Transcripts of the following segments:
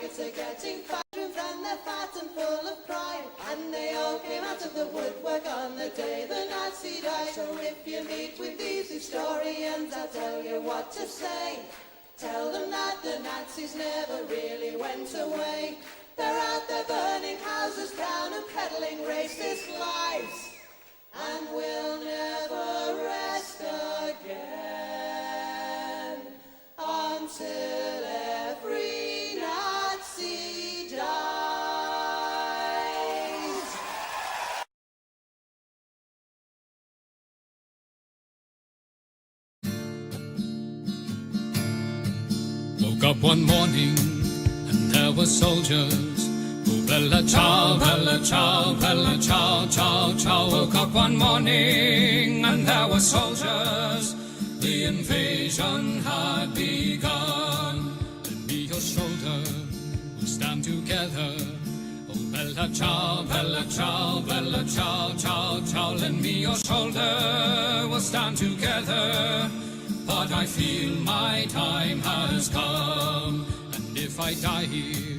faggots are getting faggots and they're fat and full of pride. And they all came out of the woodwork on the day the Nazi died. So if you meet with these historians, I'll tell you what to say. Tell them that the Nazis never really went away. They're out there burning houses down and peddling racist lies. And we'll never rest again until every Nazi dies. Woke up one morning and there were soldiers. Oh, bella ciao, bella ciao, bella ciao, ciao, ciao. Woke up one morning and there were soldiers. The invasion had begun. Lend me your shoulder, we'll stand together. Oh, bella ciao, bella ciao, bella ciao, ciao, ciao. Lend me your shoulder, we'll stand together. But I feel my time has come, and if I die here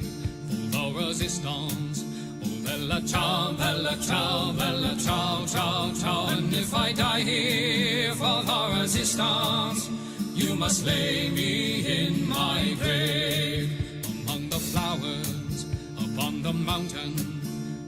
for the resistance, oh bella ciao, bella ciao, bella ciao, ciao, ciao. And if I die here for the resistance, you must lay me in my grave among the flowers upon the mountain.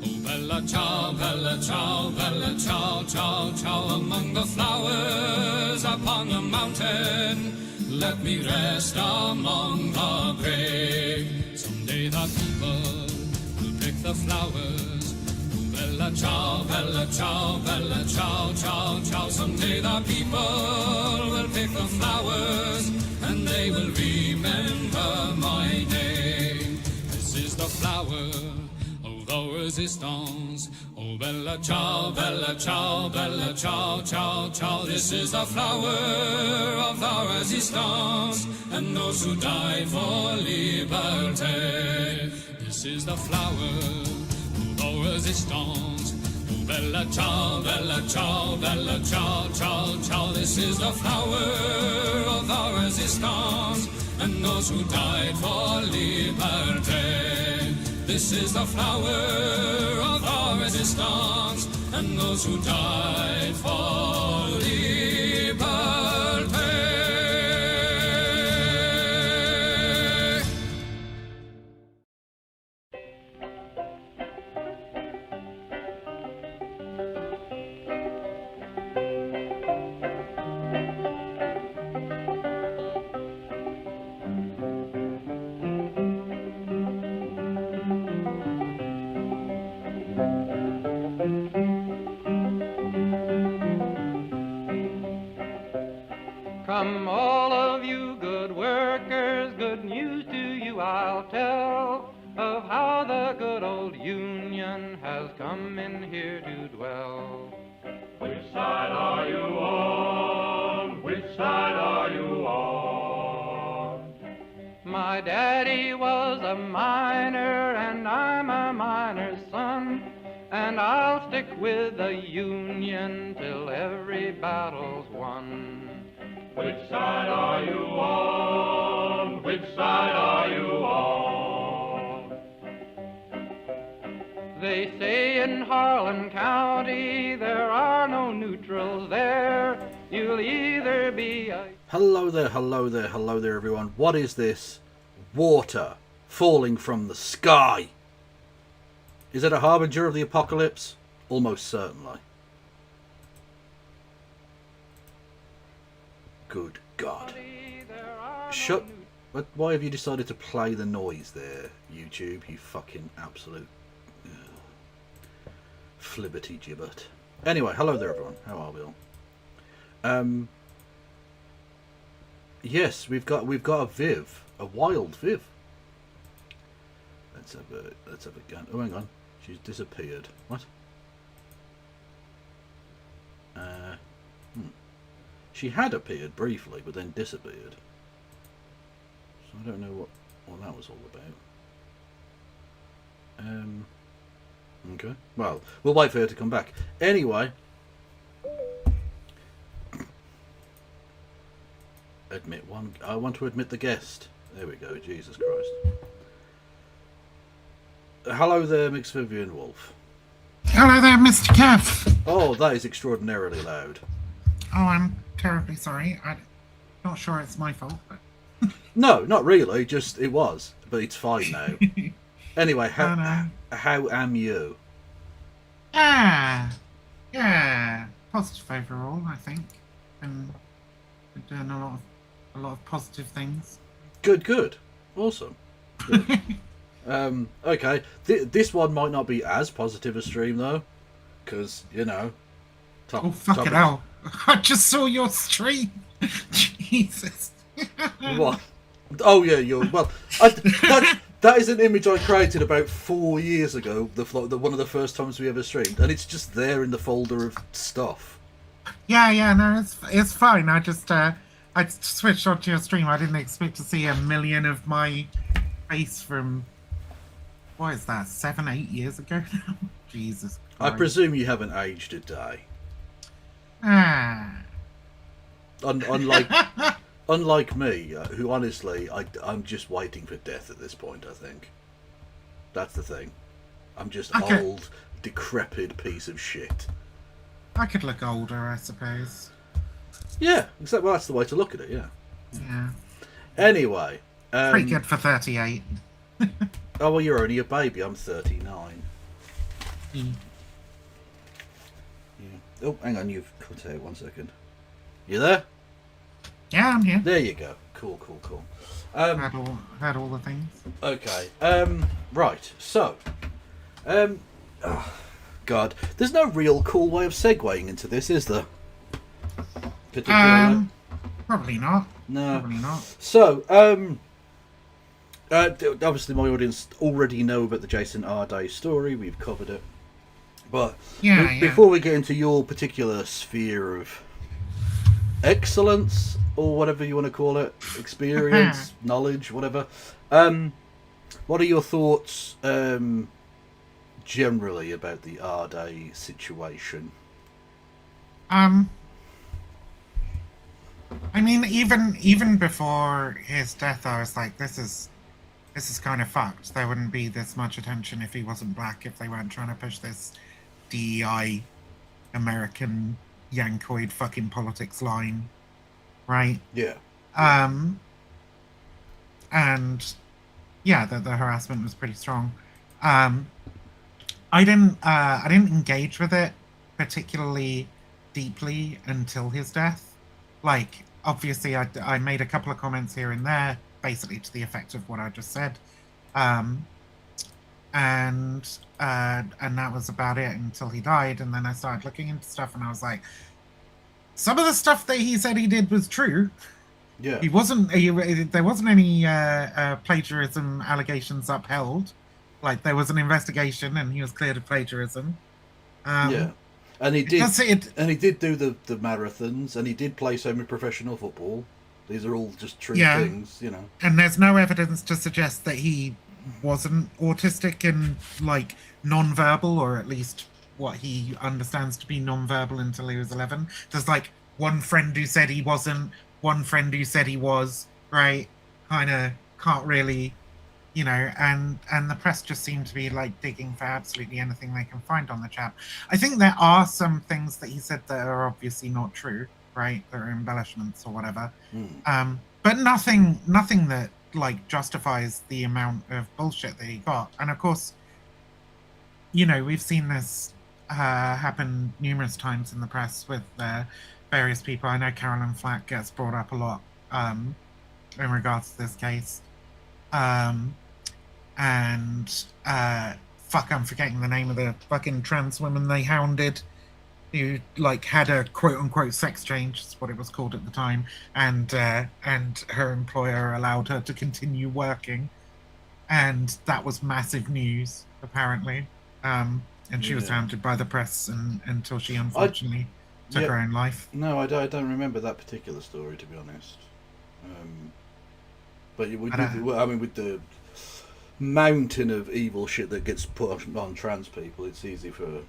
Oh bella ciao, bella ciao, bella ciao, ciao, ciao. Among the flowers upon the mountain, let me rest among the brave. Someday the people will pick the flowers. Oh bella ciao, bella ciao, bella ciao, ciao, ciao. Someday the people will pick the flowers, and they will remember my name. This is the flower of the resistance. Oh bella ciao, bella ciao, bella ciao, ciao, ciao. This is the flower of the resistance, and those who died for liberty. This is the flower of the resistance. Oh bella ciao, bella ciao, bella ciao, ciao, ciao. This is the flower of the resistance, and those who died for liberty. This is the flower of our resistance, and those who died for liberty. Come all of you good workers, good news to you I'll tell, of how the good old Union has come in here to dwell. Which side are you on? Which side are you on? My daddy was a miner and I'm a miner's son, and I'll stick with the Union till every battle's won. Which side are you on? Which side are you on? They say in Harlan County there are no neutrals there. You'll either be a... Hello there, hello there, hello there everyone. What is this? Water falling from the sky. Is it a harbinger of the apocalypse? Almost certainly. Good God. Shut... Why have you decided to play the noise there, YouTube? You fucking absolute... Flibbity gibbet. Anyway, hello there everyone. How are we all? Yes, we've got a Viv. A wild Viv. Let's have a gun. Oh, hang on. She's disappeared. What? She had appeared briefly, but then disappeared. So I don't know what that was all about. Okay. Well, we'll wait for her to come back. Anyway. Admit one. I want to admit the guest. There we go. Jesus Christ. Hello there, Mixvivian Wolf. Hello there, Mr. Kev. Oh, that is extraordinarily loud. Oh, I'm terribly sorry. I'm not sure it's my fault, but... No, not really. Just it was, but it's fine now. Anyway, how am you? Yeah, positive overall, I think. Been doing a lot of positive things. Good. Awesome. Good. Okay. This one might not be as positive a stream though, because Oh, fucking hell! I just saw your stream. Jesus. What? Oh yeah, that is an image I created about 4 years ago. The one of the first times we ever streamed, and it's just there in the folder of stuff. Yeah, no, it's fine. I just I switched onto your stream. I didn't expect to see 1 million of my face from, what is that, 7-8 years ago now? Jesus Christ. I presume you haven't aged a day. Unlike me, who honestly, I'm just waiting for death at this point, I think. That's the thing. I'm just old, decrepit piece of shit. I could look older, I suppose. Yeah, well, that's the way to look at it, yeah. Yeah. Anyway. Pretty good for 38. Oh, well, you're only a baby. I'm 39. Mm. Yeah. Oh, hang on, you've cut out 1 second. You there? Yeah, I'm here. There you go. Cool. Had all the things. Okay. Right. So. Oh, God. There's no real cool way of segueing into this, is there? Particularly. Probably not. No. Probably not. So, obviously my audience already know about the Jason R. Day story. We've covered it. But before we get into your particular sphere of excellence, or whatever you want to call it, experience, knowledge, whatever, what are your thoughts generally about the R. Day situation? I mean, even before his death, I was like, this is kind of fucked. There wouldn't be this much attention if he wasn't black, if they weren't trying to push this DEI American Yankoid fucking politics line, right? Yeah. And yeah, the harassment was pretty strong. I didn't engage with it particularly deeply until his death. Like, obviously, I made a couple of comments here and there, basically to the effect of what I just said, and that was about it until he died. And then I started looking into stuff, and I was like, some of the stuff that he said he did was true. Yeah, there wasn't any plagiarism allegations upheld. Like, there was an investigation, and he was cleared of plagiarism. Yeah. And he did do the marathons, and he did play semi-professional football. These are all just true things, And there's no evidence to suggest that he wasn't autistic and, like, non-verbal, or at least what he understands to be non-verbal until he was 11. There's, like, one friend who said he wasn't, one friend who said he was, right? Kind of can't really... and the press just seem to be like digging for absolutely anything they can find on the chap. I think there are some things that he said that are obviously not true, right? That are embellishments or whatever. But nothing that like justifies the amount of bullshit that he got. And of course, we've seen this happen numerous times in the press with various people. I know Carolyn Flack gets brought up a lot in regards to this case. I'm forgetting the name of the fucking trans woman they hounded, who like had a quote unquote sex change, is what it was called at the time, and her employer allowed her to continue working, and that was massive news apparently. And she was hounded by the press until she unfortunately took her own life. No, I don't remember that particular story, to be honest. But with the mountain of evil shit that gets put on trans people, it's easy for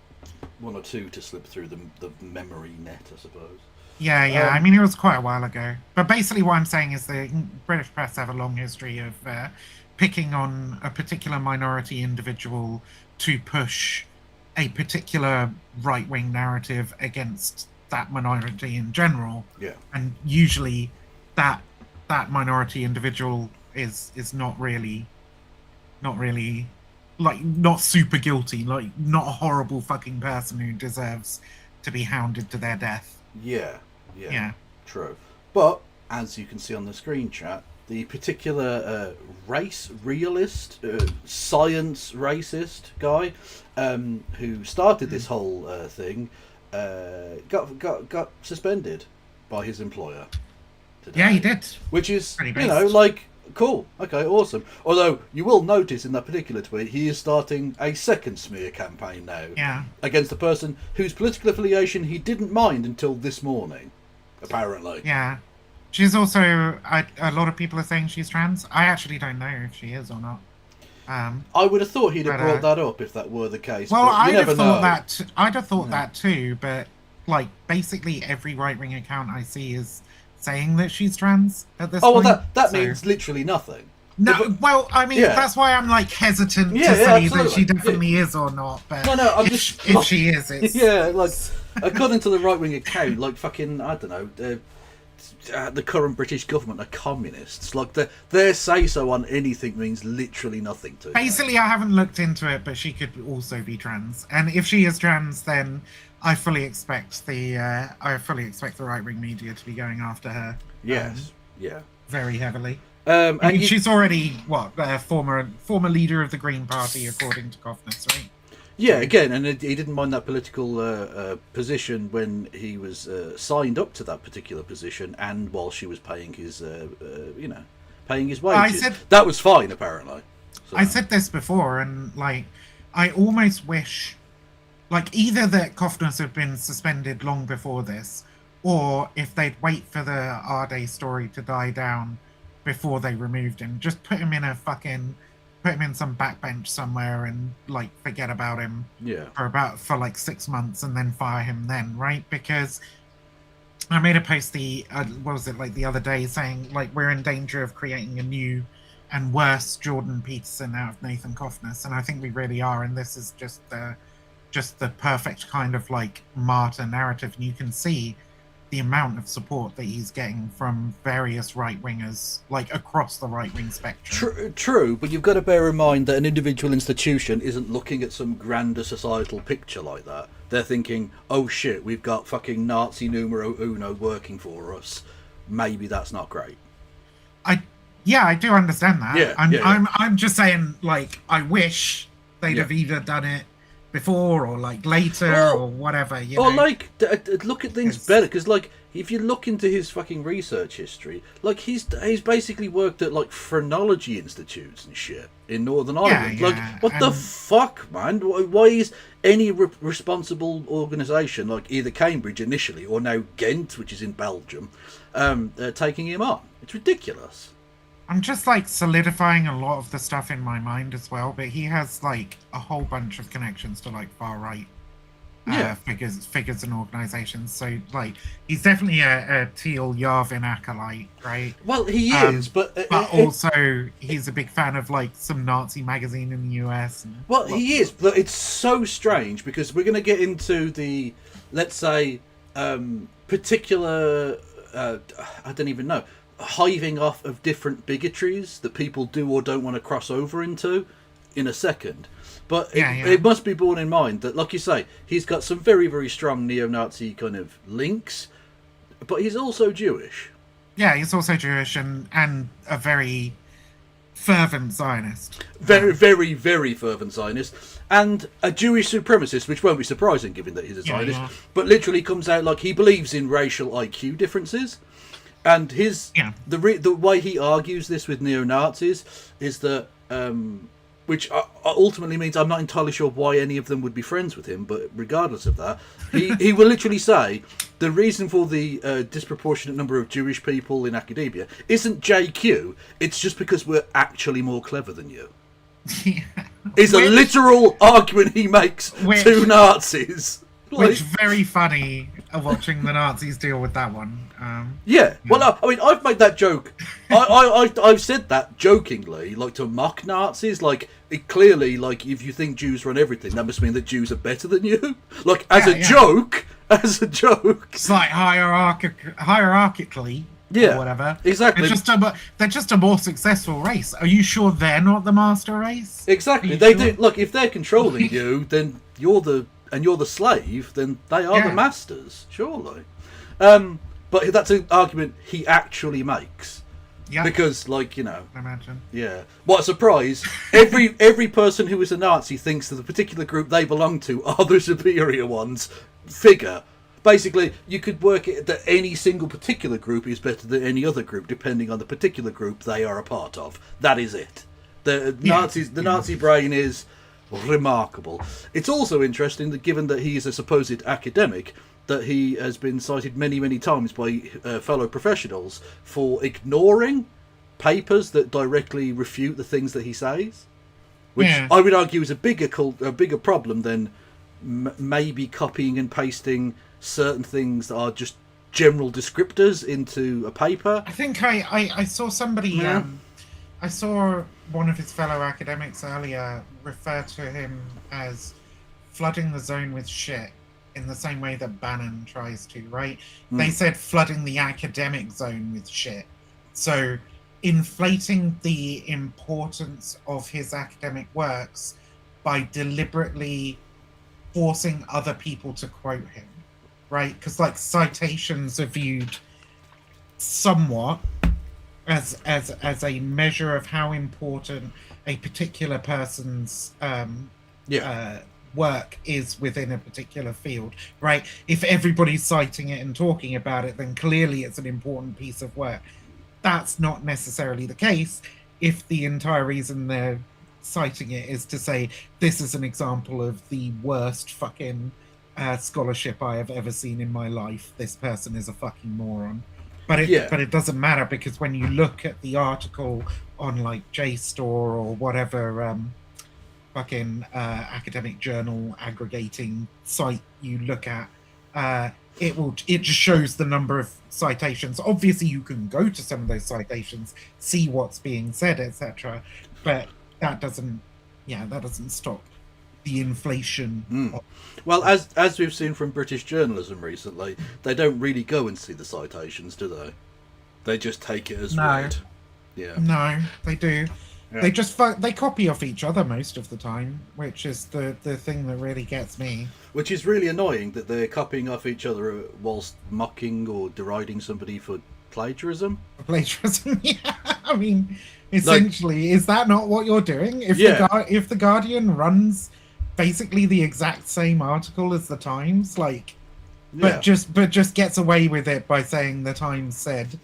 one or two to slip through the memory net, I suppose. Yeah. I mean, it was quite a while ago. But basically what I'm saying is the British press have a long history of picking on a particular minority individual to push a particular right-wing narrative against that minority in general. Yeah. And usually that minority individual is not really like, not super guilty, like not a horrible fucking person who deserves to be hounded to their death. Yeah. True. But as you can see on the screen chat, the particular race realist, science racist guy who started this whole thing got suspended by his employer today. Yeah, he did. Which is, Pretty you know, based. like, cool. Okay, awesome. Although you will notice in that particular tweet, he is starting a second smear campaign now. Yeah. Against a person whose political affiliation he didn't mind until this morning, apparently. Yeah. She's also, a lot of people are saying she's trans. I actually don't know if she is or not. I would have thought he'd have But, brought that up if that were the case. Well, but you I'd never have thought know. that. I'd have thought that too. But like, basically, every right-wing account I see is saying that she's trans at this Oh, point. well, that so- means literally nothing. No, But- well, I mean, Yeah. that's why I'm like hesitant Yeah, to yeah, say that she absolutely. definitely is or not. But No, I'm if, just- if she is, it's Yeah, like, according to the right-wing account, like, fucking, I don't know, the current British government are communists. Like, their say-so on anything means literally nothing to them. basically. I haven't looked into it, but she could also be trans. And if she is trans, then I fully expect the right-wing media to be going after her. Yes, yeah. Very heavily. I I mean, you- she's already former leader of the Green Party, according to Coffness, right? Yeah, again, and he didn't mind that political position when he was signed up to that particular position, and while she was paying his, paying his wages. That was fine, apparently. So, I said this before, and like, I almost wish, like, either that Coffness had been suspended long before this, or if they'd wait for the Arde story to die down before they removed him, just put him in some backbench somewhere and like forget about him yeah, for like 6 months and then fire him then, right? Because I made a post the other day saying like we're in danger of creating a new and worse Jordan Peterson out of Nathan Coffness, and I think we really are, and this is just the perfect kind of like martyr narrative, and you can see the amount of support that he's getting from various right-wingers, like across the right-wing spectrum. True, but you've got to bear in mind that an individual institution isn't looking at some grander societal picture like that. They're thinking, oh shit, we've got fucking Nazi numero uno working for us. Maybe that's not great. I do understand that. Yeah, I'm just saying, like, I wish they'd have either done it before or like later or whatever. You Or know? like, look at things better, because like, if you look into his fucking research history, like he's basically worked at like phrenology institutes and shit in Northern Ireland. yeah, Like, what the fuck, man? Why is any responsible organisation, like either Cambridge initially or now Ghent, which is in Belgium, taking him on? It's ridiculous. I'm just like solidifying a lot of the stuff in my mind as well, but he has like a whole bunch of connections to like far right figures and organizations. So like he's definitely a Teal Yarvin acolyte, right? Well, he is, but also he's a big fan of like some Nazi magazine in the US. Well, he is, but it's so strange because we're going to get into the, let's say, particular, I don't even know, hiving off of different bigotries that people do or don't want to cross over into in a second. But it must be borne in mind that, like you say, he's got some very, very strong neo-Nazi kind of links, but he's also Jewish. Yeah, he's also Jewish and a very fervent Zionist. Very, very, very fervent Zionist. And a Jewish supremacist, which won't be surprising given that he's a Zionist, but literally comes out like he believes in racial IQ differences. And the way he argues this with neo-Nazis is that, which ultimately means I'm not entirely sure why any of them would be friends with him, but regardless of that, he will literally say the reason for the disproportionate number of Jewish people in academia isn't JQ, it's just because we're actually more clever than you. Is a literal argument he makes to Nazis. Which very funny watching the Nazis deal with that one. Yeah. Well, I mean, I've made that joke. I've said that jokingly, like to mock Nazis. Like, it clearly, like, if you think Jews run everything, that must mean that Jews are better than you. Like, as a joke. It's like hierarchically. Yeah. Or whatever. Exactly. They're just a more successful race. Are you sure they're not the master race? Exactly. They do. Look, if they're controlling you, then you're the slave. Then they are the masters. Surely. But that's an argument he actually makes. Yeah. Because, like, imagine. Yeah. What a surprise! every person who is a Nazi thinks that the particular group they belong to are the superior ones. Figure. Basically, you could work it that any single particular group is better than any other group, depending on the particular group they are a part of. That is it. The Nazi brain is remarkable. It's also interesting that, given that he is a supposed academic, that he has been cited many, many times by fellow professionals for ignoring papers that directly refute the things that he says, which I would argue is a bigger problem than maybe copying and pasting certain things that are just general descriptors into a paper. I think I saw somebody. I saw one of his fellow academics earlier refer to him as flooding the zone with shit in the same way that Bannon tries to, right? They said flooding the academic zone with shit. So inflating the importance of his academic works by deliberately forcing other people to quote him, right? Because, like, citations are viewed somewhat as a measure of how important a particular person's work is within a particular field, right? If everybody's citing it and talking about it, then clearly it's an important piece of work. That's not necessarily the case if the entire reason they're citing it is to say this is an example of the worst fucking scholarship I have ever seen in my life. This person is a fucking moron. But it doesn't matter, because when you look at the article on, like, JSTOR or whatever fucking academic journal aggregating site you look at, it just shows the number of citations. Obviously, you can go to some of those citations, see what's being said, etc. But that doesn't stop the inflation. Well, as we've seen from British journalism recently, they don't really go and see the citations, do they? They just take it as read. Yeah. No, they do. Yeah. They just they copy off each other most of the time, which is the thing that really gets me. Which is really annoying, that they're copying off each other whilst mocking or deriding somebody for plagiarism. Plagiarism, yeah. I mean, essentially, is that not what you're doing? If the Guardian runs basically the exact same article as the Times, but just gets away with it by saying the Times said,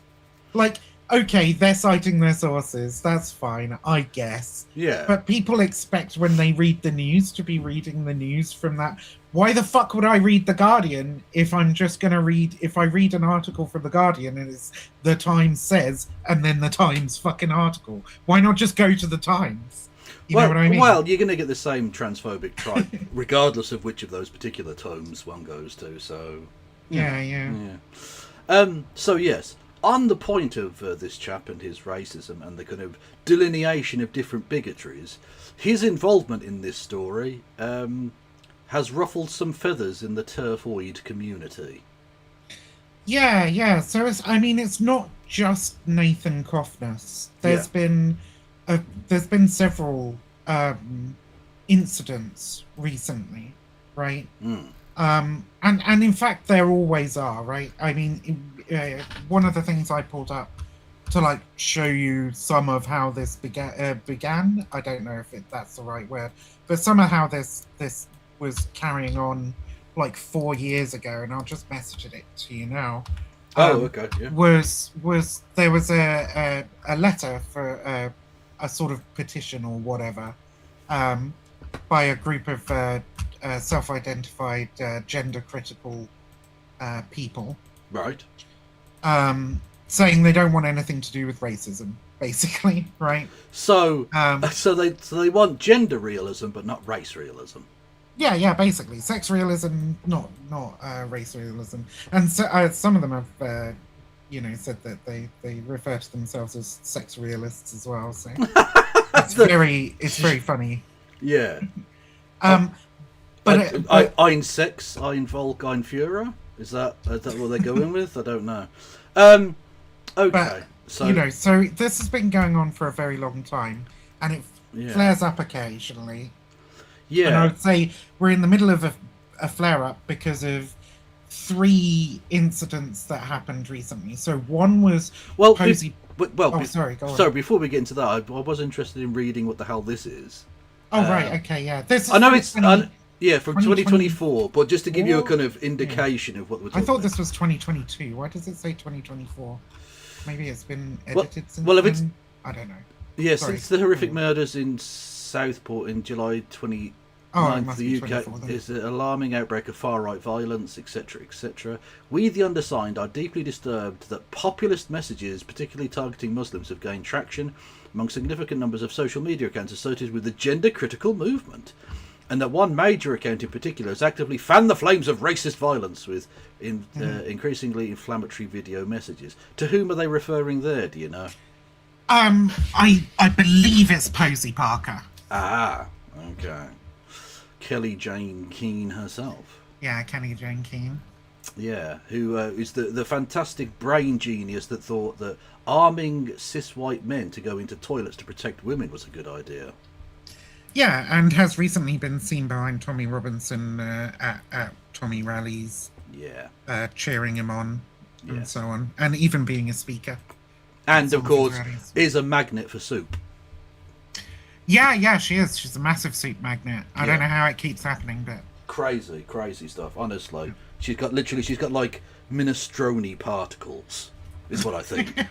like, okay, they're citing their sources, that's fine, I guess. Yeah. But people expect when they read the news to be reading the news from that. Why the fuck would I read The Guardian if I'm just going to if I read an article from The Guardian and it's The Times says, and then The Times fucking article? Why not just go to The Times? You know what I mean? Well, you're going to get the same transphobic tribe, regardless of which of those particular tomes one goes to, so... Yeah. So, yes, on the point of this chap and his racism and the kind of delineation of different bigotries, his involvement in this story has ruffled some feathers in the Terfoid community. Yeah. So, it's not just Nathan Coffness. There's been several incidents recently, right? And in fact, there always are, right? I mean, one of the things I pulled up to show you some of how this began. I don't know if that's the right word, but some of how this was carrying on 4 years ago, and I'll just message it to you now. Okay. Yeah. Was there was a letter for a sort of petition or whatever by a group of self-identified gender-critical people, right? Saying they don't want anything to do with racism, basically, right? So, so they want gender realism, but not race realism. Yeah, basically sex realism, not race realism, and so some of them have said that they refer to themselves as sex realists as well. So it's very funny. Yeah. Um, but Ein Sex, Ein Volk, Ein Führer. Is that what they're going with? I don't know. Okay, but, so so this has been going on for a very long time, and it flares up occasionally. yeah. And I would say we're in the middle of a flare up because of 3 incidents that happened recently. So one was Well, Posey. sorry, go on. Sorry, before we get into that, I was interested in reading what the hell this is. Right, okay, yeah. This is I know from it's 20 from 2024, but just to give you a kind of indication of what we're I talking thought about. this was 2022. Why does it say 2024? Maybe it's been edited since well, if then? it's- I don't know. Yeah, Sorry. since the horrific murders in Southport in July 29th, It must be the UK 24 then. is an alarming outbreak of far-right violence, etc., etc. We, the undersigned, are deeply disturbed that populist messages, particularly targeting Muslims, have gained traction among significant numbers of social media accounts associated with the gender-critical movement, and that one major account in particular has actively fanned the flames of racist violence with increasingly inflammatory video messages. To whom are they referring there, do you know? I believe it's Posey Parker. Ah, okay. Kelly Jane Keane herself. Yeah, Kenny Jane Keane. Yeah, who is the fantastic brain genius that thought that arming cis white men to go into toilets to protect women was a good idea. Yeah, and has recently been seen behind Tommy Robinson at Tommy rallies, Yeah. cheering him on, and Yes. so on, and even being a speaker. And Some of of his course, rallies. is a magnet for soup. Yeah, she is. She's a massive soup magnet. I don't know how it keeps happening, but Crazy stuff, honestly. She's got like minestrone particles, is what I think.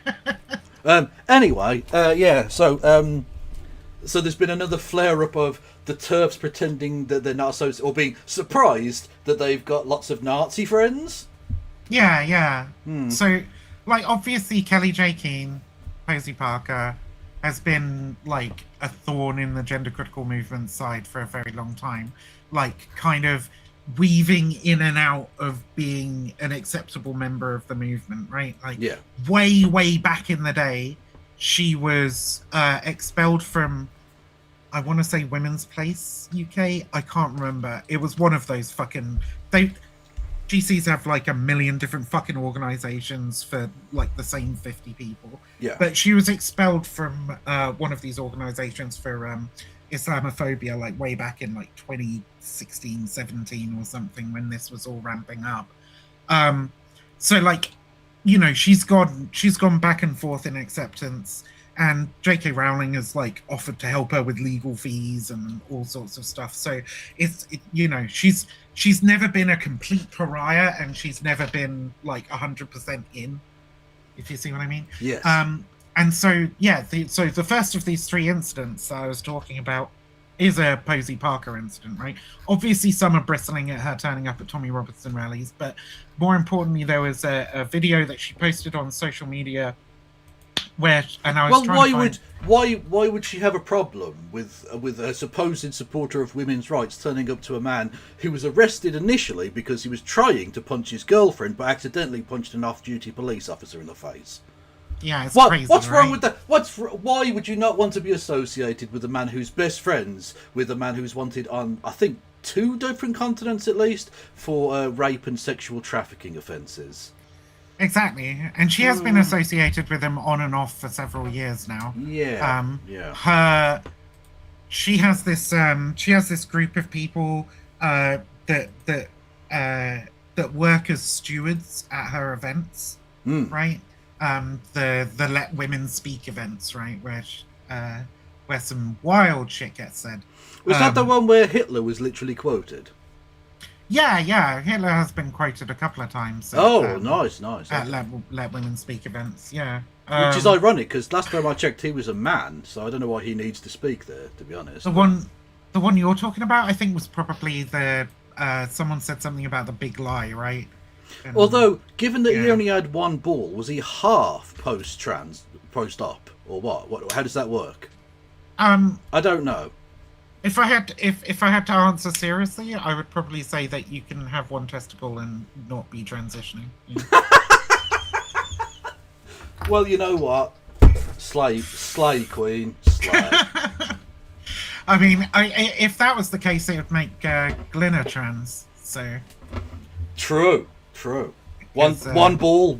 Anyway, so there's been another flare-up of the TERFs pretending that they're not or being surprised that they've got lots of Nazi friends. yeah. So, like, obviously, Kelly J. Keane, Posey Parker, has been like a thorn in the gender critical movement side for a very long time, like kind of weaving in and out of being an acceptable member of the movement, right? Like, way back in the day, she was expelled from, I want to say, Women's Place UK. I can't remember. It was one of those fucking GCs have like a million different fucking organizations for like the same 50 people. Yeah. But she was expelled from one of these organizations for Islamophobia, like way back in like 2016, 17 or something, when this was all ramping up. So like, she's gone back and forth in acceptance, and J.K. Rowling has like offered to help her with legal fees and all sorts of stuff. So she's never been a complete pariah, and she's never been like 100% in, if you see what I mean. Yes. And so so the first of these 3 incidents I was talking about is a Posey Parker incident, right? Obviously, some are bristling at her turning up at Tommy Robinson rallies, but more importantly, there was a video that she posted on social media where, and I was why would she have a problem with a supposed supporter of women's rights turning up to a man who was arrested initially because he was trying to punch his girlfriend but accidentally punched an off-duty police officer in the face? Yeah, it's crazy. What's right? wrong with that? Why would you not want to be associated with a man who's best friends with a man who's wanted on, I think, 2 different continents at least for rape and sexual trafficking offences? Exactly, and she has been associated with him on and off for several years now. She has this group of people that work as stewards at her events, right? The Let Women Speak events, right, where some wild shit gets said. Was that the one where Hitler was literally quoted? Yeah. Hitler has been quoted a couple of times. Nice. At Let Women Speak events, yeah. Which is ironic, because last time I checked, he was a man, so I don't know why he needs to speak there, to be honest. The one you're talking about, I think, was probably the someone said something about the big lie, right? And, although, given that he only had 1 ball, was he half post-op, or what? How does that work? I don't know. If I had to answer seriously, I would probably say that you can have one testicle and not be transitioning. Yeah. Well, you know what? Slay queen, slay. I mean, if that was the case, it would make Glinna trans. So True. One It's, ball,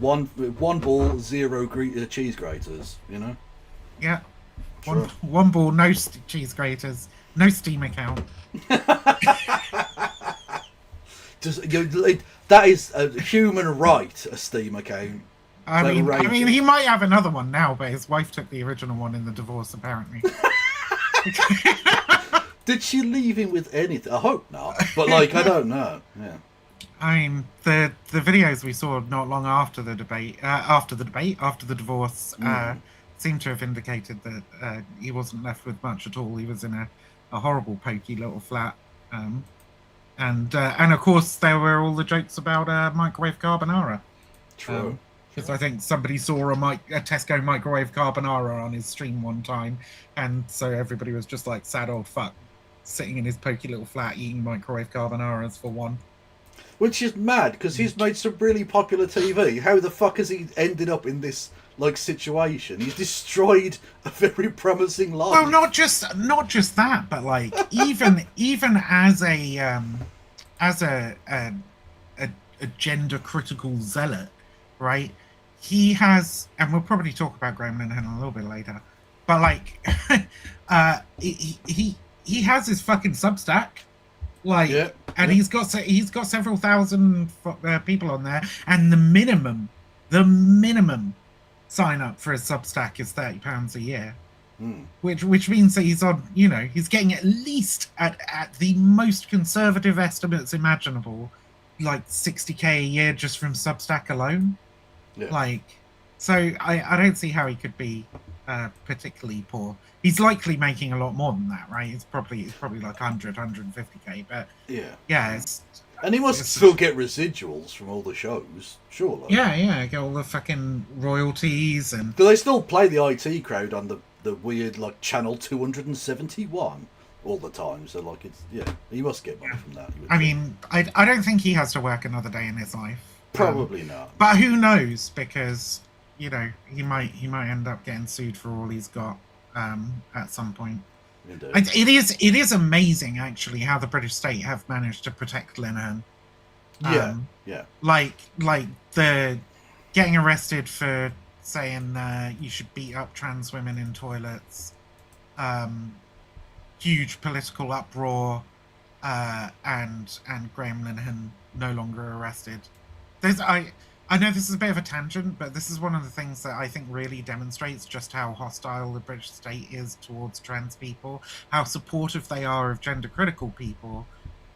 zero cheese graters. You know. yeah, True. one ball, no cheese graters, no Steam account. That is a human right, a Steam account. I mean, he might have another one now, but his wife took the original one in the divorce, apparently. Did she leave him with anything? I hope not. But like, I don't know. Yeah. I mean, the videos we saw not long after the divorce, seemed to have indicated that he wasn't left with much at all. He was in a horrible, pokey little flat. And of course, there were all the jokes about microwave carbonara. True. Because I think somebody saw a Tesco microwave carbonara on his stream one time, and so everybody was just like, sad old fuck, sitting in his pokey little flat eating microwave carbonaras for one. Which is mad, because he's made some really popular TV. How the fuck has he ended up in this like situation? He's destroyed a very promising life. Well, not just that, but like even as a gender critical zealot, right? He has, and we'll probably talk about Graham Linehan a little bit later, but like, he has his fucking Substack, like, Yeah, and yeah. he's got several thousand people on there, and the minimum sign up for his Substack is £30 a year, which means that he's on, he's getting at least at the most conservative estimates imaginable, like 60k a year just from Substack alone. Yeah. Like, so I don't see how he could be particularly poor. He's likely making a lot more than that, right? It's probably like 150k, but yeah, and he must still get residuals from all the shows, surely. Yeah, get all the fucking royalties. And Do they still play the IT crowd on the weird like channel 271 all the time? So like, it's he must get money from that. I mean, I don't think he has to work another day in his life. Probably not. But who knows? Because he might end up getting sued for all he's got at some point. It is amazing actually how the British state have managed to protect Linehan. Yeah. Like the getting arrested for saying you should beat up trans women in toilets. Huge political uproar, and Graham Linehan no longer arrested. I know this is a bit of a tangent, but this is one of the things that I think really demonstrates just how hostile the British state is towards trans people, how supportive they are of gender critical people,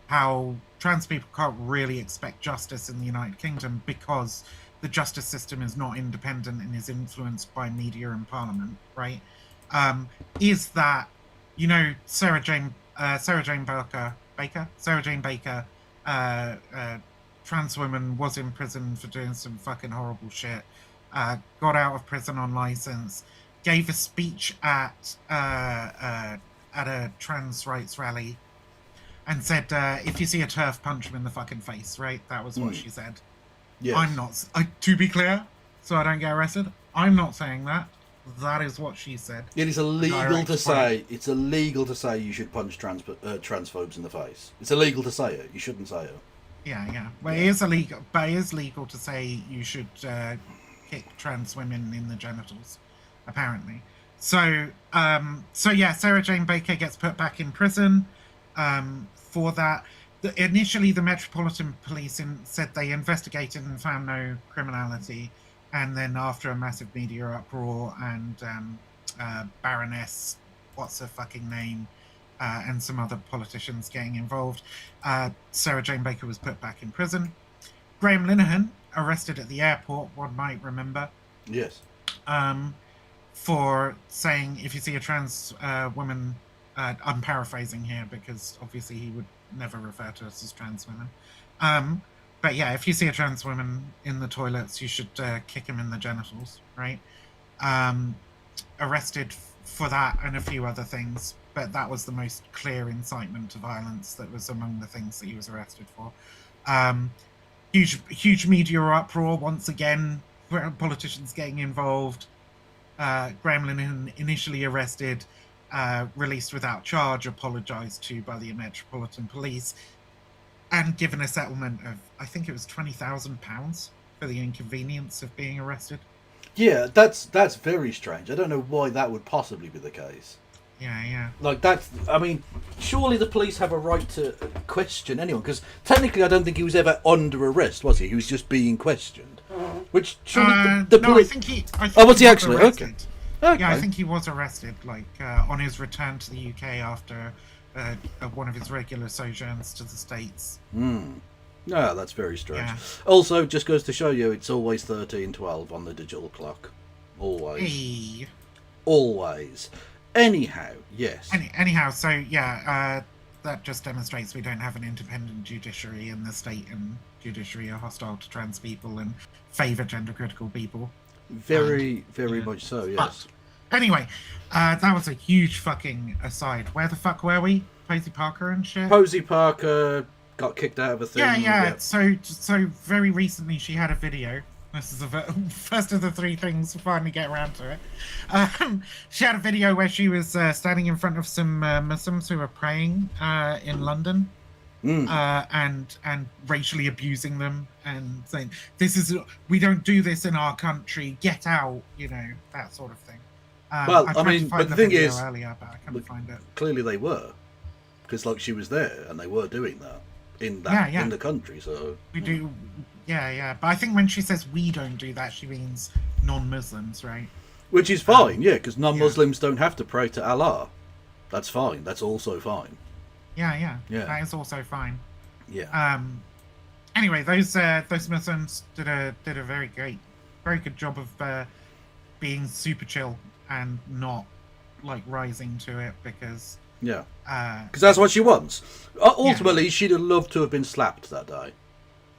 how trans people can't really expect justice in the United Kingdom because the justice system is not independent and is influenced by media and parliament, right? Is that, Sarah Jane Baker, trans woman, was in prison for doing some fucking horrible shit, got out of prison on license, gave a speech at a trans rights rally, and said, if you see a TERF, punch him in the fucking face, right? That was what she said. Yes. To be clear, so I don't get arrested, I'm not saying that. That is what she said. It is illegal to say. It's illegal to say you should punch transphobes in the face. It's illegal to say it. You shouldn't say it. Yeah. Well, it is illegal. But it is legal to say you should kick trans women in the genitals, apparently. So yeah, Sarah Jane Baker gets put back in prison for that. Initially, the Metropolitan Police said they investigated and found no criminality. And then after a massive media uproar and Baroness, what's her fucking name, and some other politicians getting involved, Sarah Jane Baker was put back in prison. Graham Linehan, arrested at the airport, one might remember. Yes. For saying, if you see a trans woman, I'm paraphrasing here because obviously he would never refer to us as trans women. But yeah, if you see a trans woman in the toilets, you should kick him in the genitals, right? Arrested for that and a few other things. but that was the most clear incitement to violence that was among the things that he was arrested for. Huge media uproar once again, politicians getting involved. Graham Linehan, initially arrested, released without charge, apologised to by the Metropolitan Police, and given a settlement of, I think it was £20,000 for the inconvenience of being arrested. Yeah, that's very strange. I don't know why that would possibly be the case. Yeah. Like, that's... I mean, surely the police have a right to question anyone, because technically I don't think he was ever under arrest, was he? He was just being questioned. Which, surely the no, police... I think he was he actually? arrested. Okay. Yeah, I think he was arrested, like, on his return to the UK after one of his regular sojourns to the States. No, that's very strange. Yeah. Also, just goes to show you, it's always 13:12 on the digital clock. Always. Hey. Always. Anyhow, yes. Anyhow, so yeah, that just demonstrates we don't have an independent judiciary, and the state and judiciary are hostile to trans people and favour gender-critical people. Very much so, yes. But, anyway, that was a huge fucking aside. Where the fuck were we? Posey Parker and shit? Posey Parker got kicked out of a thing. Yeah. So very recently she had a video. This is the first of the three things to finally get around to it. She had a video where she was standing in front of some Muslims who were praying in London, and racially abusing them and saying, we don't do this in our country, get out, that sort of thing. Well, I mean, but the thing is, earlier, but I couldn't find it. Clearly they were, because like she was there and they were doing that in the country. So we do. Yeah, but I think when she says we don't do that, she means non-Muslims, right? Which is fine, because non-Muslims don't have to pray to Allah. That's fine. That's also fine. Yeah. That is also fine. Yeah. Anyway, those Muslims did a very good job of being super chill and not like rising to it because that's what she wants. Ultimately, she'd have loved to have been slapped that day.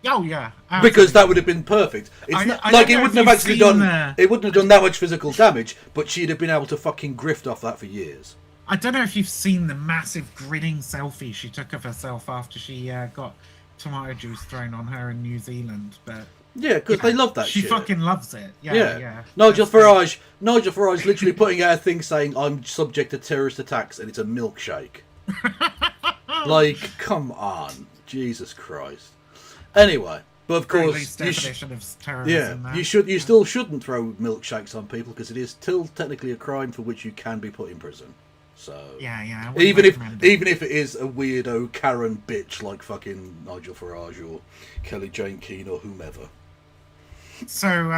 Oh yeah, absolutely. Because that would have been perfect. It's it wouldn't have actually done. It wouldn't have done that much physical damage, but she'd have been able to fucking grift off that for years. I don't know if you've seen the massive grinning selfie she took of herself after she got tomato juice thrown on her in New Zealand, but yeah, because they love that. She shit. fucking loves it. Yeah. Nigel Farage literally putting out a thing saying I'm subject to terrorist attacks, and it's a milkshake. Like, come on, Jesus Christ. Anyway, but of course, you still shouldn't throw milkshakes on people because it is still technically a crime for which you can be put in prison. So yeah. Even if it is a weirdo Karen bitch like fucking Nigel Farage or Kelly Jane Keane or whomever. So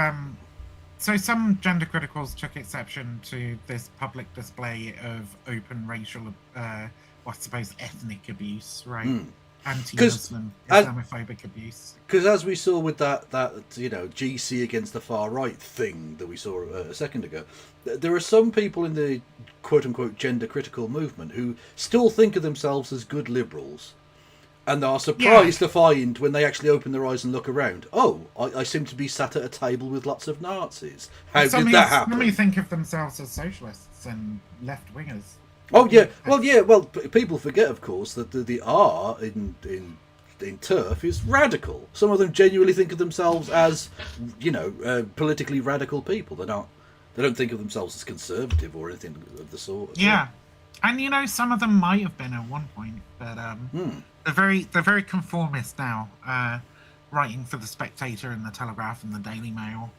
some gender criticals took exception to this public display of open racial, I suppose, ethnic abuse, right? Anti-Muslim, Islamophobic abuse. Because as we saw with that GC against the far right thing that we saw a second ago, there are some people in the quote-unquote gender critical movement who still think of themselves as good liberals and are surprised to find when they actually open their eyes and look around, I seem to be sat at a table with lots of Nazis. How did that happen? Some think of themselves as socialists and left-wingers. Well, people forget, of course, that the R in TERF is radical. Some of them genuinely think of themselves as, politically radical people. They don't think of themselves as conservative or anything of the sort. Yeah, and some of them might have been at one point, but they're very conformist now, writing for the Spectator and the Telegraph and the Daily Mail.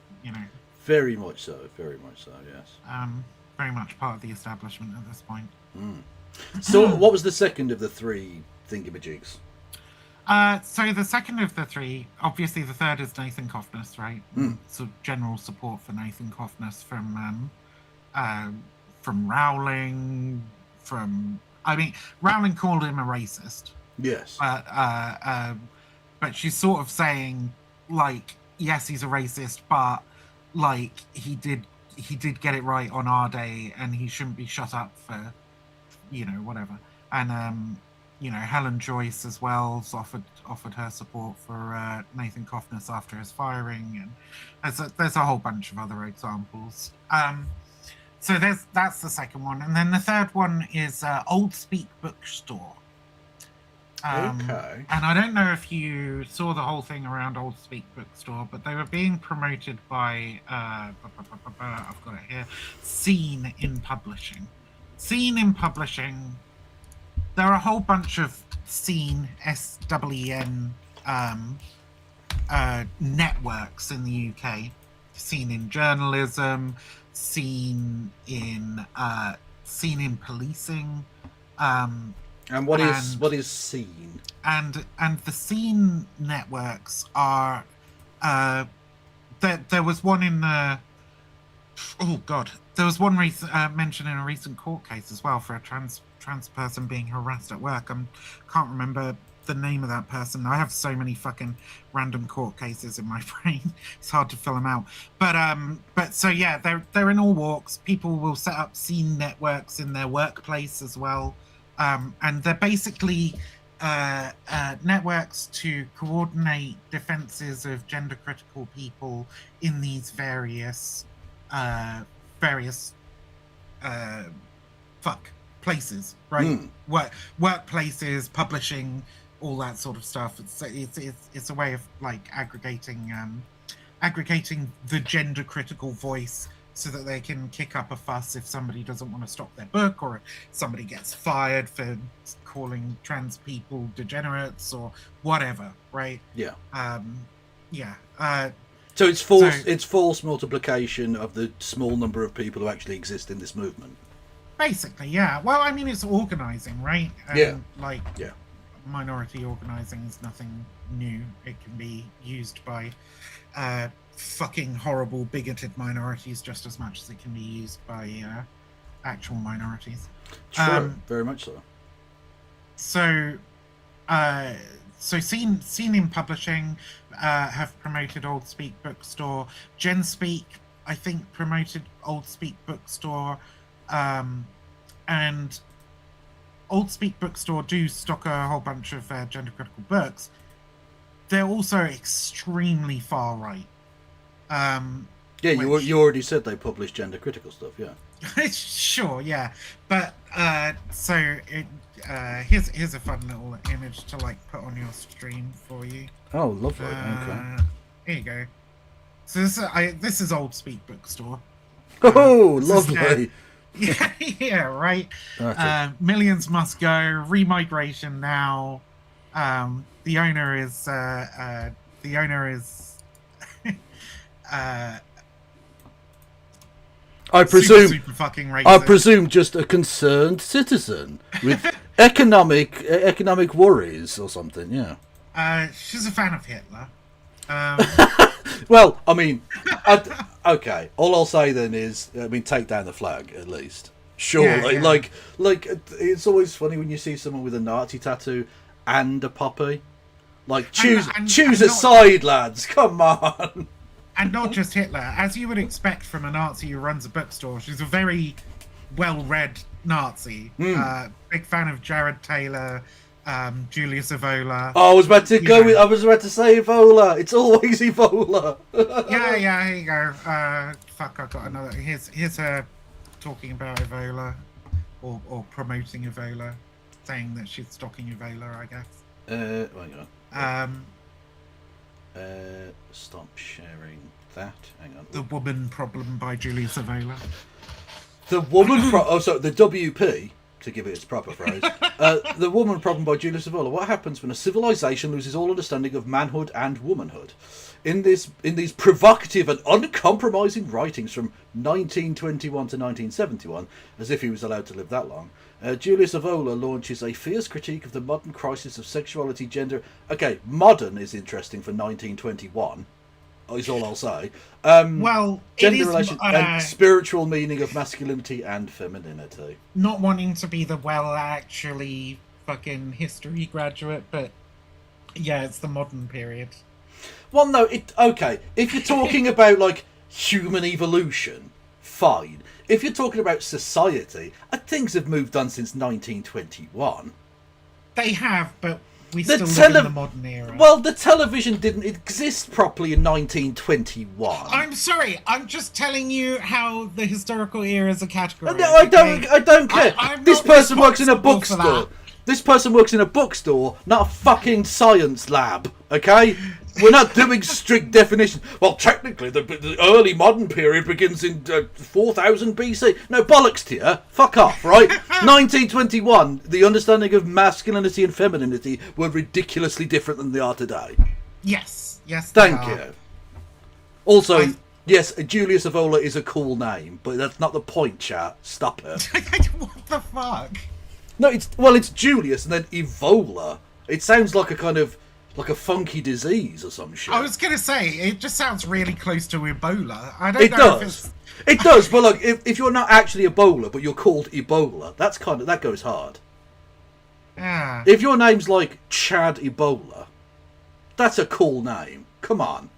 Very much so. Yes. Very much part of the establishment at this point. So what was the second of the three thingamajigs? So the second of the three, obviously the third is Nathan Coffness, right? So general support for Nathan Coffness from Rowling, Rowling called him a racist. Yes. But she's sort of saying, like, yes, he's a racist, but like he did get it right on our day, and he shouldn't be shut up for, whatever. And Helen Joyce as well offered her support for Nathan Coffness after his firing, and there's a whole bunch of other examples. So that's the second one, and then the third one is Old Speak Bookstore. Okay. And I don't know if you saw the whole thing around Old Speak Bookstore, but they were being promoted by I've got it here. Scene in Publishing. Scene in Publishing. There are a whole bunch of Scene SWEN networks in the UK. Scene in Journalism, Scene in Policing. And what is Scene? And the Scene networks are there was one in there was one mentioned in a recent court case as well for a trans person being harassed at work. I can't remember the name of that person. I have so many fucking random court cases in my brain. It's hard to fill them out. But so yeah, they're in all walks. People will set up Scene networks in their workplace as well. And they're basically networks to coordinate defenses of gender critical people in these various places, right? Workplaces, publishing, all that sort of stuff. It's a way of like aggregating the gender critical voice, so that they can kick up a fuss if somebody doesn't want to stop their book, or if somebody gets fired for calling trans people degenerates or whatever, right? Yeah. So it's false multiplication of the small number of people who actually exist in this movement. Basically, yeah. Well, I mean, it's organizing, right? Minority organizing is nothing new. It can be used by fucking horrible bigoted minorities just as much as it can be used by actual minorities. True, very much so. So Scene in Publishing have promoted Old Speak Bookstore. Gen Speak, I think, promoted Old Speak Bookstore, and Old Speak Bookstore do stock a whole bunch of gender critical books. They're also extremely far right. You already said they publish gender critical stuff, yeah. Sure, yeah, but here's a fun little image to like put on your stream for you. Oh, lovely. Okay. Here you go. So this is Old Speak Bookstore. Oh, lovely. Yeah, right. Millions must go. Remigration now. The owner is I presume super fucking racist. I presume just a concerned citizen with economic worries or something. Yeah. She's a fan of Hitler. Well, I mean, okay. All I'll say then is, take down the flag at least. Surely, Yeah. like it's always funny when you see someone with a Nazi tattoo and a puppy. Like, choose a side, lads. Come on. And not just Hitler, as you would expect from a Nazi who runs a bookstore. She's a very well-read Nazi. Big fan of Jared Taylor, Julius Evola. Oh, I was about to I was about to say Evola. It's always Evola. yeah. Here you go. Fuck, I got another. Here's her talking about Evola, or promoting Evola, saying that she's stocking Evola, I guess. Hang on. Stop sharing that. Hang on. The Woman Problem by Julius Evola. The Woman so the WP, to give it its proper phrase. The Woman Problem by Julius Evola. What happens when a civilization loses all understanding of manhood and womanhood? In these provocative and uncompromising writings from 1921 to 1971, as if he was allowed to live that long, Julius Evola launches a fierce critique of the modern crisis of sexuality, gender. Okay, modern is interesting for 1921, is all I'll say. Well, gender relation and spiritual meaning of masculinity and femininity. Not wanting to be the actually fucking history graduate, but yeah, it's the modern period. Well, no, okay. If you're talking about like human evolution, fine. If you're talking about society, things have moved on since 1921. They have, but We still live in the modern era. Well, the television didn't exist properly in 1921. I'm sorry. I'm just telling you how the historical eras are categorized. No, I don't care. This person works in a bookstore. This person works in a bookstore, not a fucking science lab. Okay. We're not doing strict definitions. Well, technically, the early modern period begins in 4000 BC. No, bollocks to you. Fuck off, right? 1921, the understanding of masculinity and femininity were ridiculously different than they are today. Yes. Thank you. Also, yes, Julius Evola is a cool name, but that's not the point, chat. Stop it. What the fuck? No, it's Julius and then Evola. It sounds like a kind of... like a funky disease or some shit. I was going to say, it just sounds really close to Ebola. I don't know if it's... It does, but look, if you're not actually Ebola, but you're called Ebola, that goes hard. Yeah. If your name's like Chad Ebola, that's a cool name. Come on.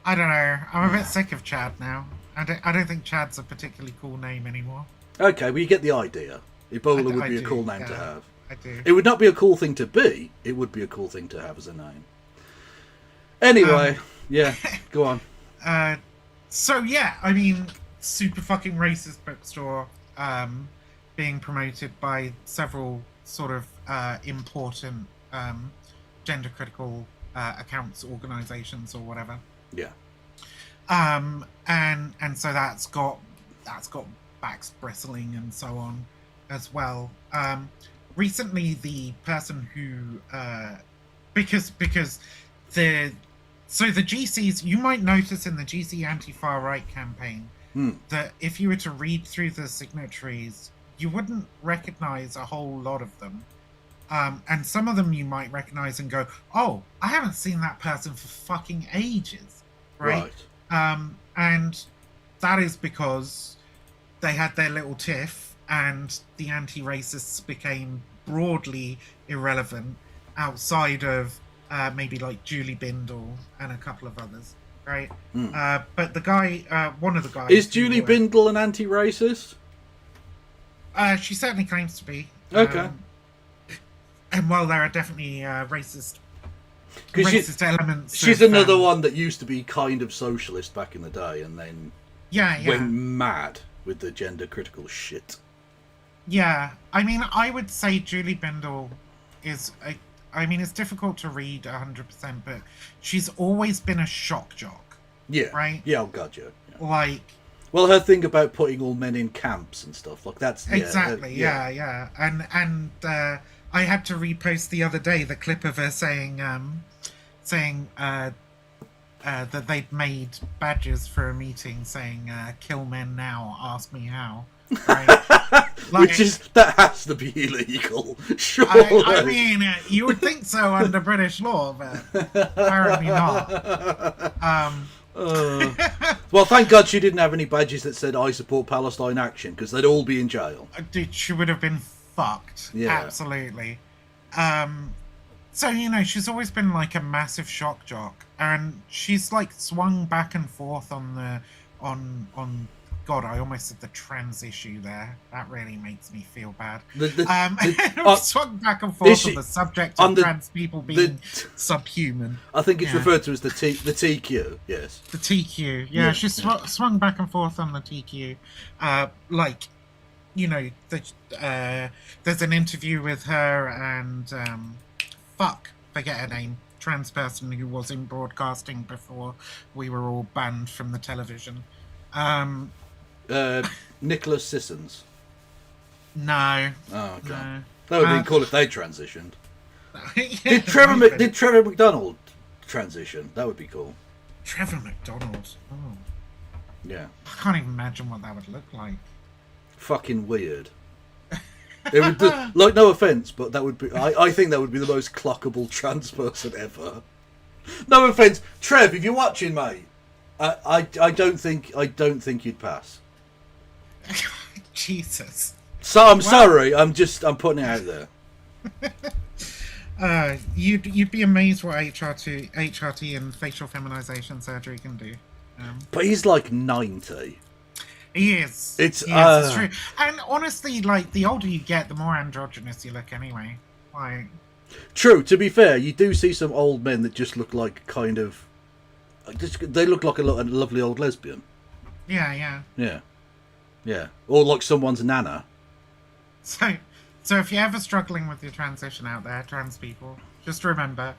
I don't know. I'm a bit sick of Chad now. I don't think Chad's a particularly cool name anymore. Okay, well, you get the idea. Ebola would be a cool name to have. I do. It would not be a cool thing to be. It would be a cool thing to have as a name. Anyway, yeah, go on. So yeah, I mean, super fucking racist bookstore, being promoted by several sort of important gender critical accounts organizations or whatever. Yeah. And so that's got backs bristling and so on as well. Recently, the person who, because the GCs, you might notice in the GC anti-far right campaign that if you were to read through the signatories, you wouldn't recognize a whole lot of them. And some of them you might recognize and go, oh, I haven't seen that person for fucking ages, right? And that is because they had their little tiff, and the anti-racists became broadly irrelevant outside of maybe like Julie Bindel and a couple of others, right? But the guy, one of the guys... Is Julie Bindel an anti-racist? She certainly claims to be. Okay. And while there are definitely racist elements... She's another one that used to be kind of socialist back in the day and then went mad with the gender critical shit. Yeah, I mean, I would say Julie Bindel is it's difficult to read 100%, but she's always been a shock jock. Yeah. Right? Yeah, oh god, yeah. Like... Well, her thing about putting all men in camps and stuff, like that's... Exactly, yeah. And I had to repost the other day the clip of her saying that they'd made badges for a meeting saying, kill men now, ask me how. Right? Like, that has to be illegal. Sure. I mean, you would think so under British law, but apparently not. Well, thank God she didn't have any badges that said I support Palestine action, because they'd all be in jail. Dude, she would have been fucked. Yeah. Absolutely. So, she's always been like a massive shock jock, and she's like swung back and forth on God, I almost said the trans issue there. That really makes me feel bad. Swung back and forth on the subject of trans people being subhuman. I think it's referred to as the TQ, yes. The TQ, yeah. She's swung back and forth on the TQ. There's an interview with her and, forget her name. Trans person who was in broadcasting before we were all banned from the television. Nicholas Sissons. No. Oh, okay. No. That would be cool if they transitioned. Did Trevor McDonald transition? That would be cool. Trevor McDonald. Oh. Yeah. I can't even imagine what that would look like. Fucking weird. It would do, like, no offense, but that would be. I think that would be the most clockable trans person ever. No offense, Trev. If you're watching, mate, I don't think you'd pass. Jesus. So I'm sorry. I'm putting it out there. You'd be amazed what HRT and facial feminization surgery can do. But he's like 90. He is. It's true. And honestly, like, the older you get, the more androgynous you look anyway. Like, True. To be fair, you do see some old men that just look like kind of. They look like a lovely old lesbian. Yeah. Yeah. Or like someone's nana. So if you're ever struggling with your transition out there, trans people, just remember,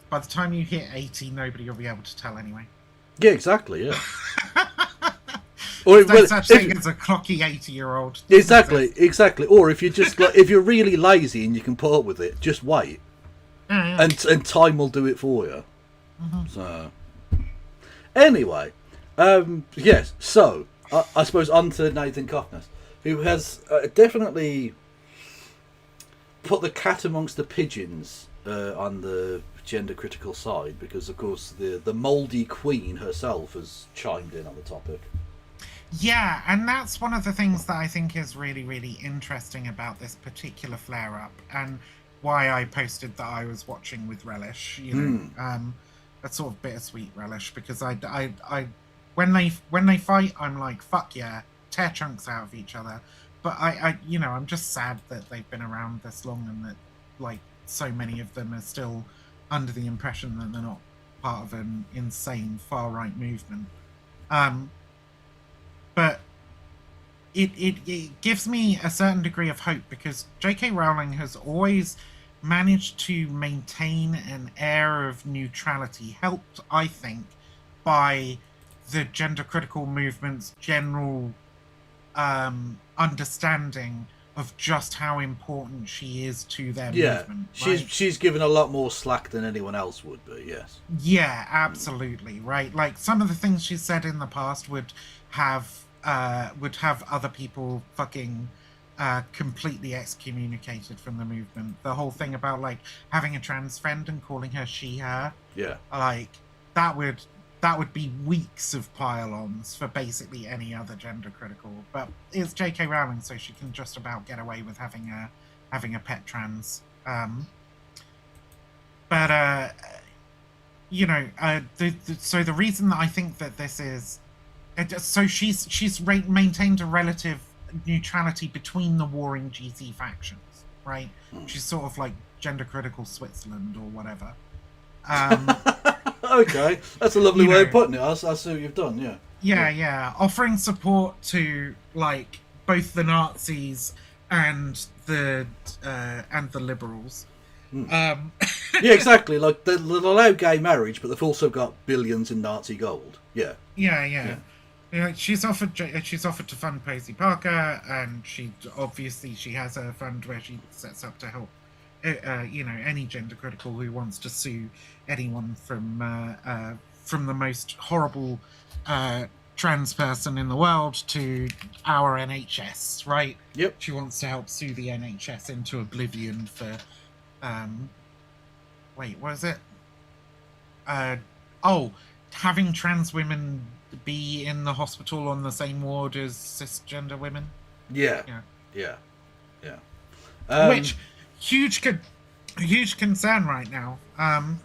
by the time you hit 80, nobody will be able to tell anyway. Yeah, exactly. Yeah. Or There's no such thing as a clocky 80-year-old. Exactly. Or if you're just like, if you're really lazy and you can put up with it, just wait, and time will do it for you. Mm-hmm. So, anyway, yes. So I suppose on to Nathan Cockness, who has definitely put the cat amongst the pigeons on the gender critical side, because of course the mouldy queen herself has chimed in on the topic. Yeah, and that's one of the things that I think is really, really interesting about this particular flare-up, and why I posted that I was watching with relish. You know, a sort of bittersweet relish, because I when they fight, I'm like, fuck yeah, tear chunks out of each other. But I'm just sad that they've been around this long, and that like so many of them are still under the impression that they're not part of an insane far-right movement. But it gives me a certain degree of hope, because J.K. Rowling has always managed to maintain an air of neutrality, helped, I think, by the gender critical movement's general understanding of just how important she is to their movement. Right? She's given a lot more slack than anyone else would be. Yes. Yeah, absolutely. Right. Like some of the things she said in the past would have other people fucking completely excommunicated from the movement. The whole thing about like having a trans friend and calling her she/her. Yeah. Like that would be weeks of pile-ons for basically any other gender critical. But it's J.K. Rowling, so she can just about get away with having a pet trans. So the reason that I think that this is, so she's maintained a relative neutrality between the warring GC factions, right? She's sort of like gender critical Switzerland or whatever. Okay, that's a lovely way of putting it. I see what you've done. Yeah. Offering support to like both the Nazis and the liberals. Yeah, exactly. Like they'll allow gay marriage, but they've also got billions in Nazi gold. Yeah. Yeah. She's offered to fund Posey Parker, and she has a fund where she sets up to help any gender critical who wants to sue anyone from the most horrible trans person in the world to our NHS, right? Yep. She wants to help sue the NHS into oblivion for what was it? Having trans women be in the hospital on the same ward as cisgender women. Yeah. Which huge concern right now. I'm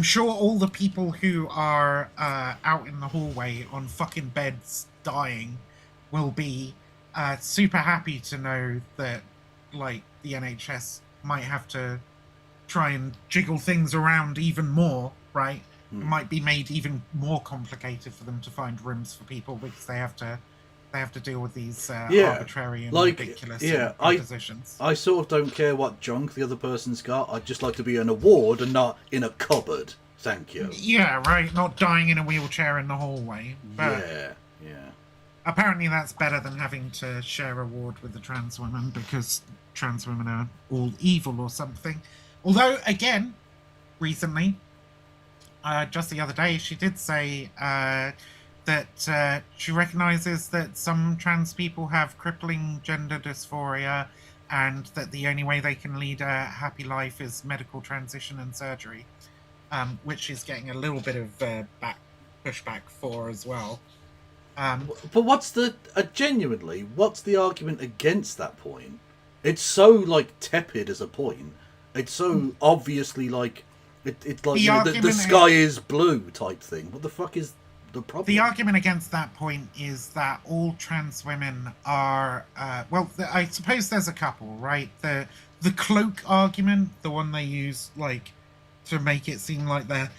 sure all the people who are out in the hallway on fucking beds dying will be super happy to know that like the NHS might have to try and jiggle things around even more, right? It might be made even more complicated for them to find rooms for people because they have to deal with these arbitrary and ridiculous positions. I sort of don't care what junk the other person's got. I'd just like to be in a ward and not in a cupboard. Thank you. Yeah, right. Not dying in a wheelchair in the hallway. But yeah. Apparently that's better than having to share a ward with the trans women, because trans women are all evil or something. Although, again, recently, just the other day, she did say that she recognises that some trans people have crippling gender dysphoria, and that the only way they can lead a happy life is medical transition and surgery, which she's getting a little bit of pushback for as well. But what's the argument against that point? It's so like tepid as a point. It's so obviously like it's like the sky is blue type thing. What the fuck is the problem. The argument against that point is that all trans women are I suppose there's a couple, right? The cloak argument, the one they use like to make it seem like they're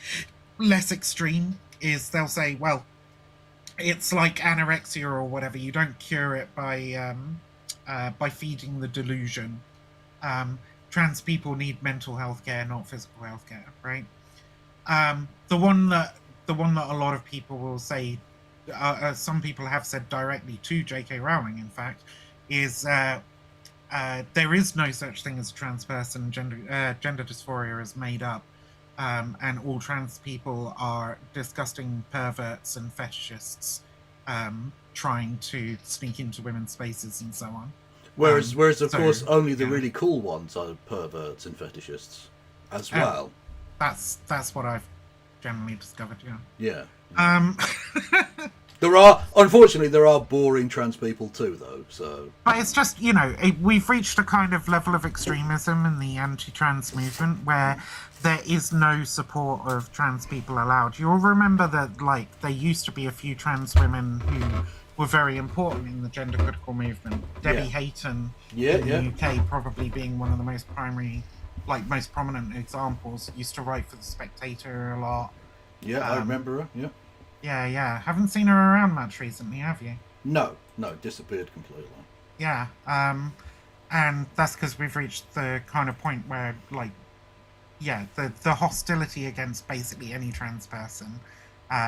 less extreme, is they'll say, well, it's like anorexia or whatever. You don't cure it by feeding the delusion. Trans people need mental health care, not physical health care, right? The one that a lot of people will say, some people have said directly to J.K. Rowling, in fact, is there is no such thing as a trans person. Gender dysphoria is made up, and all trans people are disgusting perverts and fetishists trying to sneak into women's spaces and so on. Whereas of course, only the really cool ones are perverts and fetishists as well. That's what I've generally discovered, Yeah. Yeah. Unfortunately, there are boring trans people too, though, so... But it's just, we've reached a kind of level of extremism in the anti-trans movement where there is no support of trans people allowed. You'll remember that, there used to be a few trans women who were very important in the gender critical movement. Debbie Hayton in the UK probably being one of the most most prominent examples. Used to write for The Spectator a lot. Yeah, I remember her, yeah. Yeah. Haven't seen her around much recently, have you? No, disappeared completely. Yeah, and that's because we've reached the kind of point where, the hostility against basically any trans person,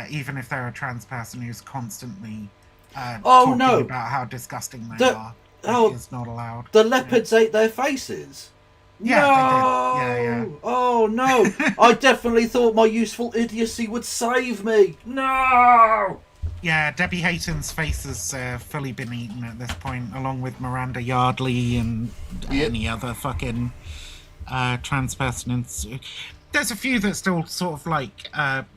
even if they're a trans person who's constantly talking about how disgusting they are, is not allowed. The leopards ate their faces. Yeah, no! They did. Yeah. Oh, no! I definitely thought my useful idiocy would save me. No! Yeah, Debbie Hayton's face has fully been eaten at this point, along with Miranda Yardley and any other fucking trans person. There's a few that still sort of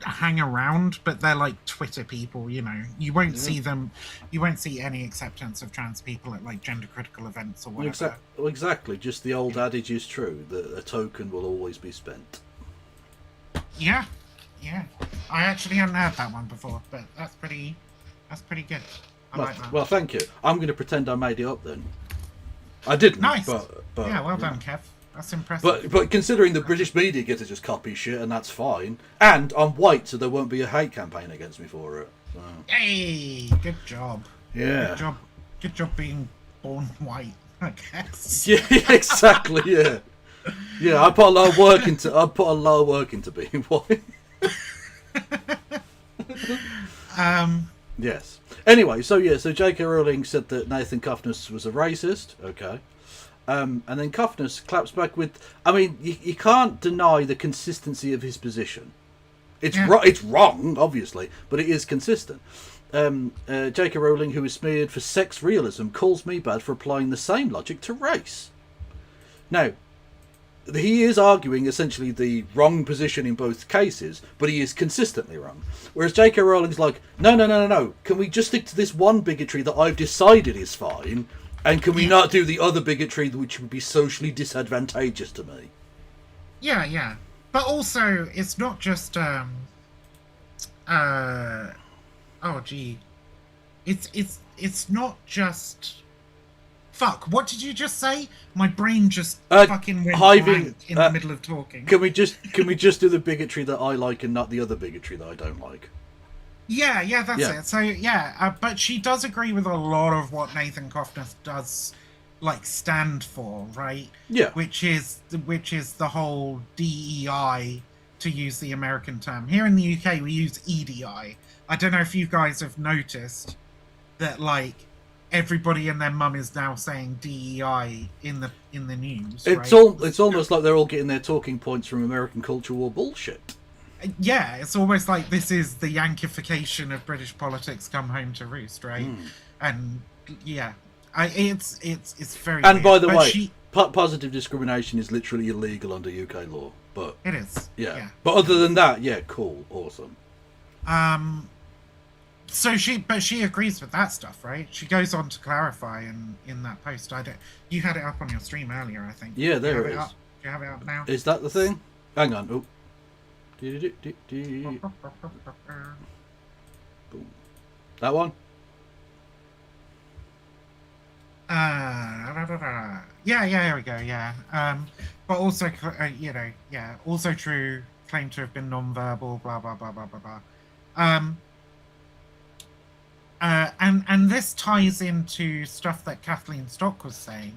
hang around, but they're like Twitter people, You won't see them. You won't see any acceptance of trans people at gender critical events or whatever. Exactly. Just the old adage is true that a token will always be spent. Yeah. I actually hadn't heard that one before, but that's pretty good. I like that. Well, thank you. I'm going to pretend I made it up then. I didn't. Nice. But yeah, well done, Kev. That's impressive. But considering the British media get to just copy shit, and that's fine. And I'm white, so there won't be a hate campaign against me for it. So. Hey, good job. Yeah. Good job being born white, I guess. Yeah, exactly. Yeah. Yeah, I put a lot of work into being white. Yes. Anyway, so J.K. Rowling said that Nathan Kuffness was a racist. Okay. And then Kuffness claps back with, you can't deny the consistency of his position. It's wrong, obviously, but it is consistent. J.K. Rowling, who is smeared for sex realism, calls me bad for applying the same logic to race. Now, he is arguing essentially the wrong position in both cases, but he is consistently wrong. Whereas J.K. Rowling's like, no. Can we just stick to this one bigotry that I've decided is fine? And can we not do the other bigotry which would be socially disadvantageous to me? Yeah. But also, it's not just, It's not just... Fuck, what did you just say? My brain just fucking went blank in the middle of talking. Can we just do the bigotry that I like and not the other bigotry that I don't like? Yeah, that's it. So, but she does agree with a lot of what Nathan Kuffness does, stand for, right? Yeah. Which is the whole DEI, to use the American term. Here in the UK, we use EDI. I don't know if you guys have noticed that, everybody and their mum is now saying DEI in the news. It's right? It's almost like they're all getting their talking points from American culture war bullshit. Yeah, it's almost like this is the Yankification of British politics come home to roost, right? And yeah, it's very. And weird. by the way, positive discrimination is literally illegal under UK law, but it is. Yeah. But other than that, cool, awesome. So she agrees with that stuff, right? She goes on to clarify in that post. You had it up on your stream earlier, I think. Yeah, there it is. Do you have it up now? Is that the thing? Hang on. Oh. Boom. That one? Yeah, here we go. Yeah. But also, also true. Claimed to have been non-verbal. Blah blah blah blah blah blah. And this ties into stuff that Kathleen Stock was saying,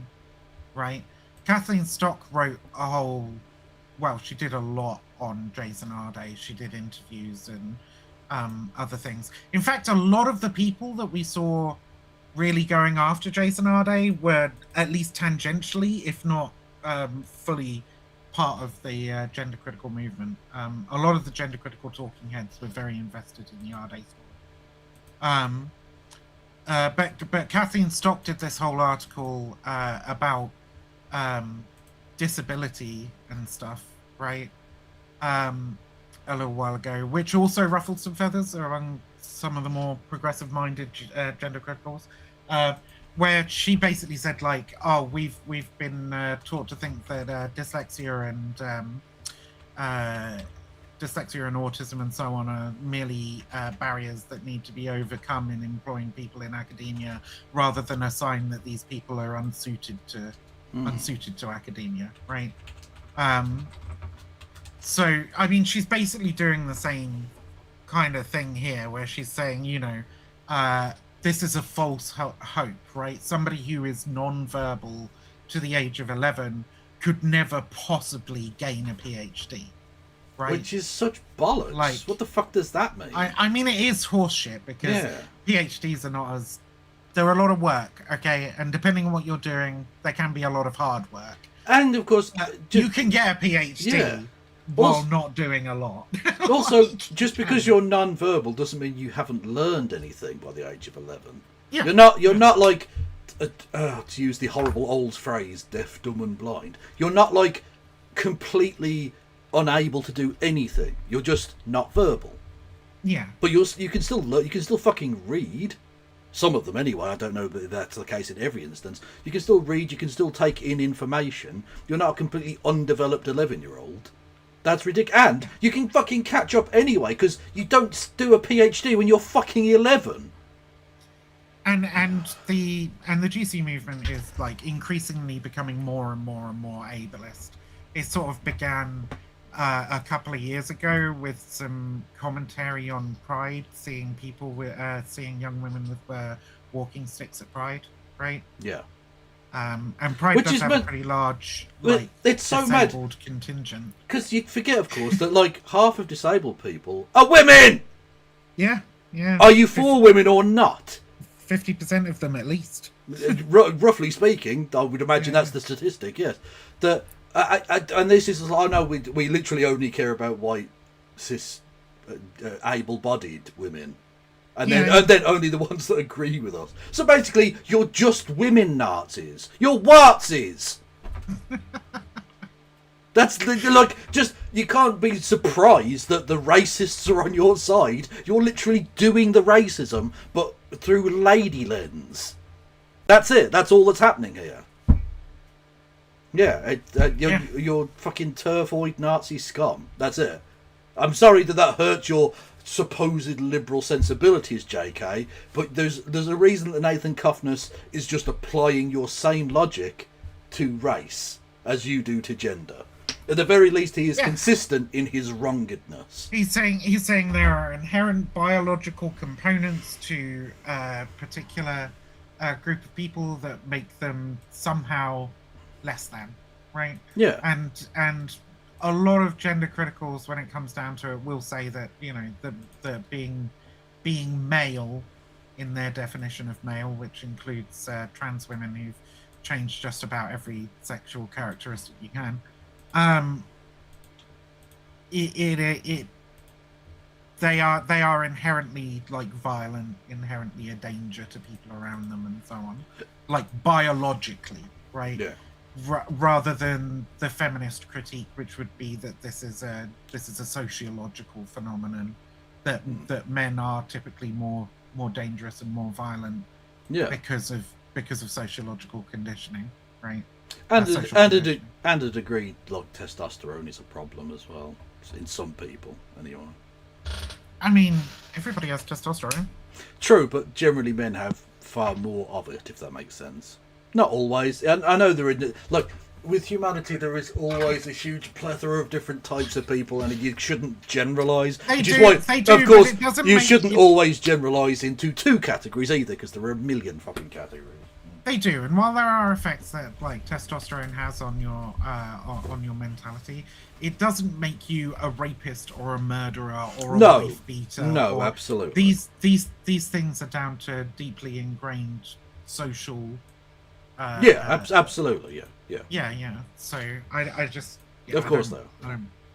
right? Kathleen Stock wrote a whole, well, she did a lot on Jason Arde. She did interviews and other things. In fact, a lot of the people that we saw really going after Jason Arde were at least tangentially, if not fully, part of the gender critical movement. A lot of the gender critical talking heads were very invested in the Arde story. But Kathleen Stock did this whole article about disability and stuff, right? A little while ago, which also ruffled some feathers among some of the more progressive-minded gender criticals, where she basically said, like, "Oh, we've been taught to think that dyslexia and autism and so on are merely barriers that need to be overcome in employing people in academia, rather than a sign that these people are unsuited to academia," right? So, I mean, she's basically doing the same kind of thing here, where she's saying, this is a false hope, right? Somebody who is non-verbal to the age of 11 could never possibly gain a PhD, right? Which is such bollocks. Like, what the fuck does that mean? I mean, it is horseshit, because PhDs are not as... They're a lot of work, okay? And depending on what you're doing, there can be a lot of hard work. And, of course... you can get a PhD while not doing a lot. Also, just because you're non-verbal doesn't mean you haven't learned anything by the age of 11. Yeah. You're not like, to use the horrible old phrase, deaf, dumb and blind. You're not like completely unable to do anything. You're just not verbal. Yeah. But you can still learn. You can still fucking read. Some of them anyway. I don't know if that's the case in every instance. You can still read. You can still take in information. You're not a completely undeveloped 11-year-old. That's ridiculous. And you can fucking catch up anyway, because you don't do a PhD when you're fucking 11. And the GC movement is like increasingly becoming more and more and more ableist. It sort of began a couple of years ago with some commentary on Pride, seeing young women with walking sticks at Pride, right? Yeah. And Pride does have a pretty large, it's so disabled mad contingent. Because you forget, of course, that like half of disabled people are women. Yeah. Are you for women or not? 50% of them, at least. Roughly speaking, I would imagine that's the statistic. Yes, that and this is, I know we literally only care about white, cis, able-bodied women. And then only the ones that agree with us. So basically, you're just women Nazis. You're Wartsies. That's like, just, you can't be surprised that the racists are on your side. You're literally doing the racism, but through lady lens. That's it. That's all that's happening here. Yeah, you're fucking Terfoid Nazi scum. That's it. I'm sorry that hurts your supposed liberal sensibilities, JK, but there's a reason that Nathan Kuffness is just applying your same logic to race as you do to gender. At the very least, he is consistent in his wrongedness. He's saying there are inherent biological components to a particular group of people that make them somehow less than, right? Yeah. And a lot of gender criticals, when it comes down to it, will say that, the being male in their definition of male, which includes trans women who've changed just about every sexual characteristic you can, they are inherently like violent, inherently a danger to people around them, and so on, like biologically, right? Yeah. Rather than the feminist critique, which would be that this is a sociological phenomenon, that men are typically more dangerous and more violent, because of sociological conditioning, right? And a degree like testosterone is a problem as well in some people, anyway. I mean, everybody has testosterone. True, but generally men have far more of it, if that makes sense. Not always. And I know look, with humanity, there is always a huge plethora of different types of people, and you shouldn't generalise. They do, Of but course, it doesn't you make shouldn't you- always generalise into two categories either, because there are a million fucking categories. They do, and while there are effects that like testosterone has on your mentality, it doesn't make you a rapist or a murderer or a wife beater. No, absolutely. These things are down to deeply ingrained social. Absolutely, yeah. Yeah. So I just. Yeah, Of course, though.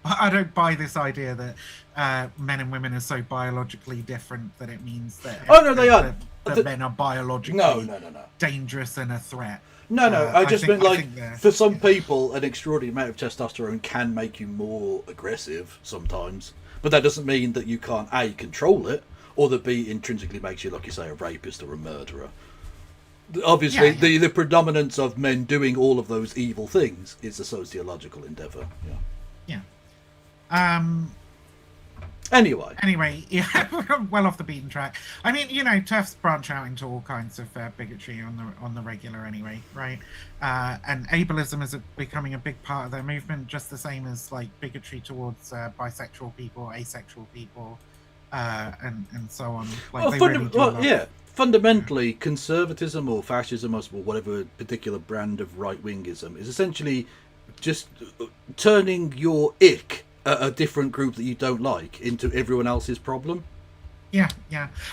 I don't buy this idea that men and women are so biologically different that it means that. Oh no, they are. That men are biologically No. dangerous and a threat. No, I just meant for some yeah. people, an extraordinary amount of testosterone can make you more aggressive sometimes, but that doesn't mean that you can't A, control it, or that B, intrinsically makes you, like you say, a rapist or a murderer. Obviously, the predominance of men doing all of those evil things is a sociological endeavour. Yeah. Anyway, yeah, well off the beaten track. I mean, TERFs branch out into all kinds of bigotry on the regular anyway, right? And ableism is becoming a big part of their movement, just the same as like bigotry towards bisexual people, asexual people, and so on. Like, fundamentally, conservatism or fascism or whatever particular brand of right-wingism is essentially just turning your ick at a different group that you don't like into everyone else's problem. Yeah.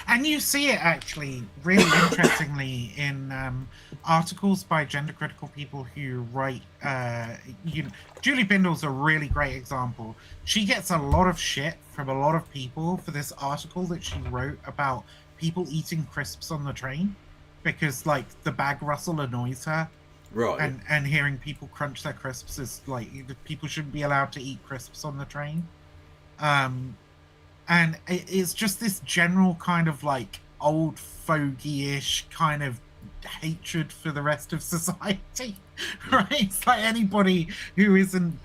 And you see it actually really interestingly in articles by gender-critical people who write... Julie Bindle's a really great example. She gets a lot of shit from a lot of people for this article that she wrote about people eating crisps on the train because, like, the bag rustle annoys her. Right. And hearing people crunch their crisps is like people shouldn't be allowed to eat crisps on the train. And it's just this general kind of like old fogey-ish kind of hatred for the rest of society, right? It's like anybody who isn't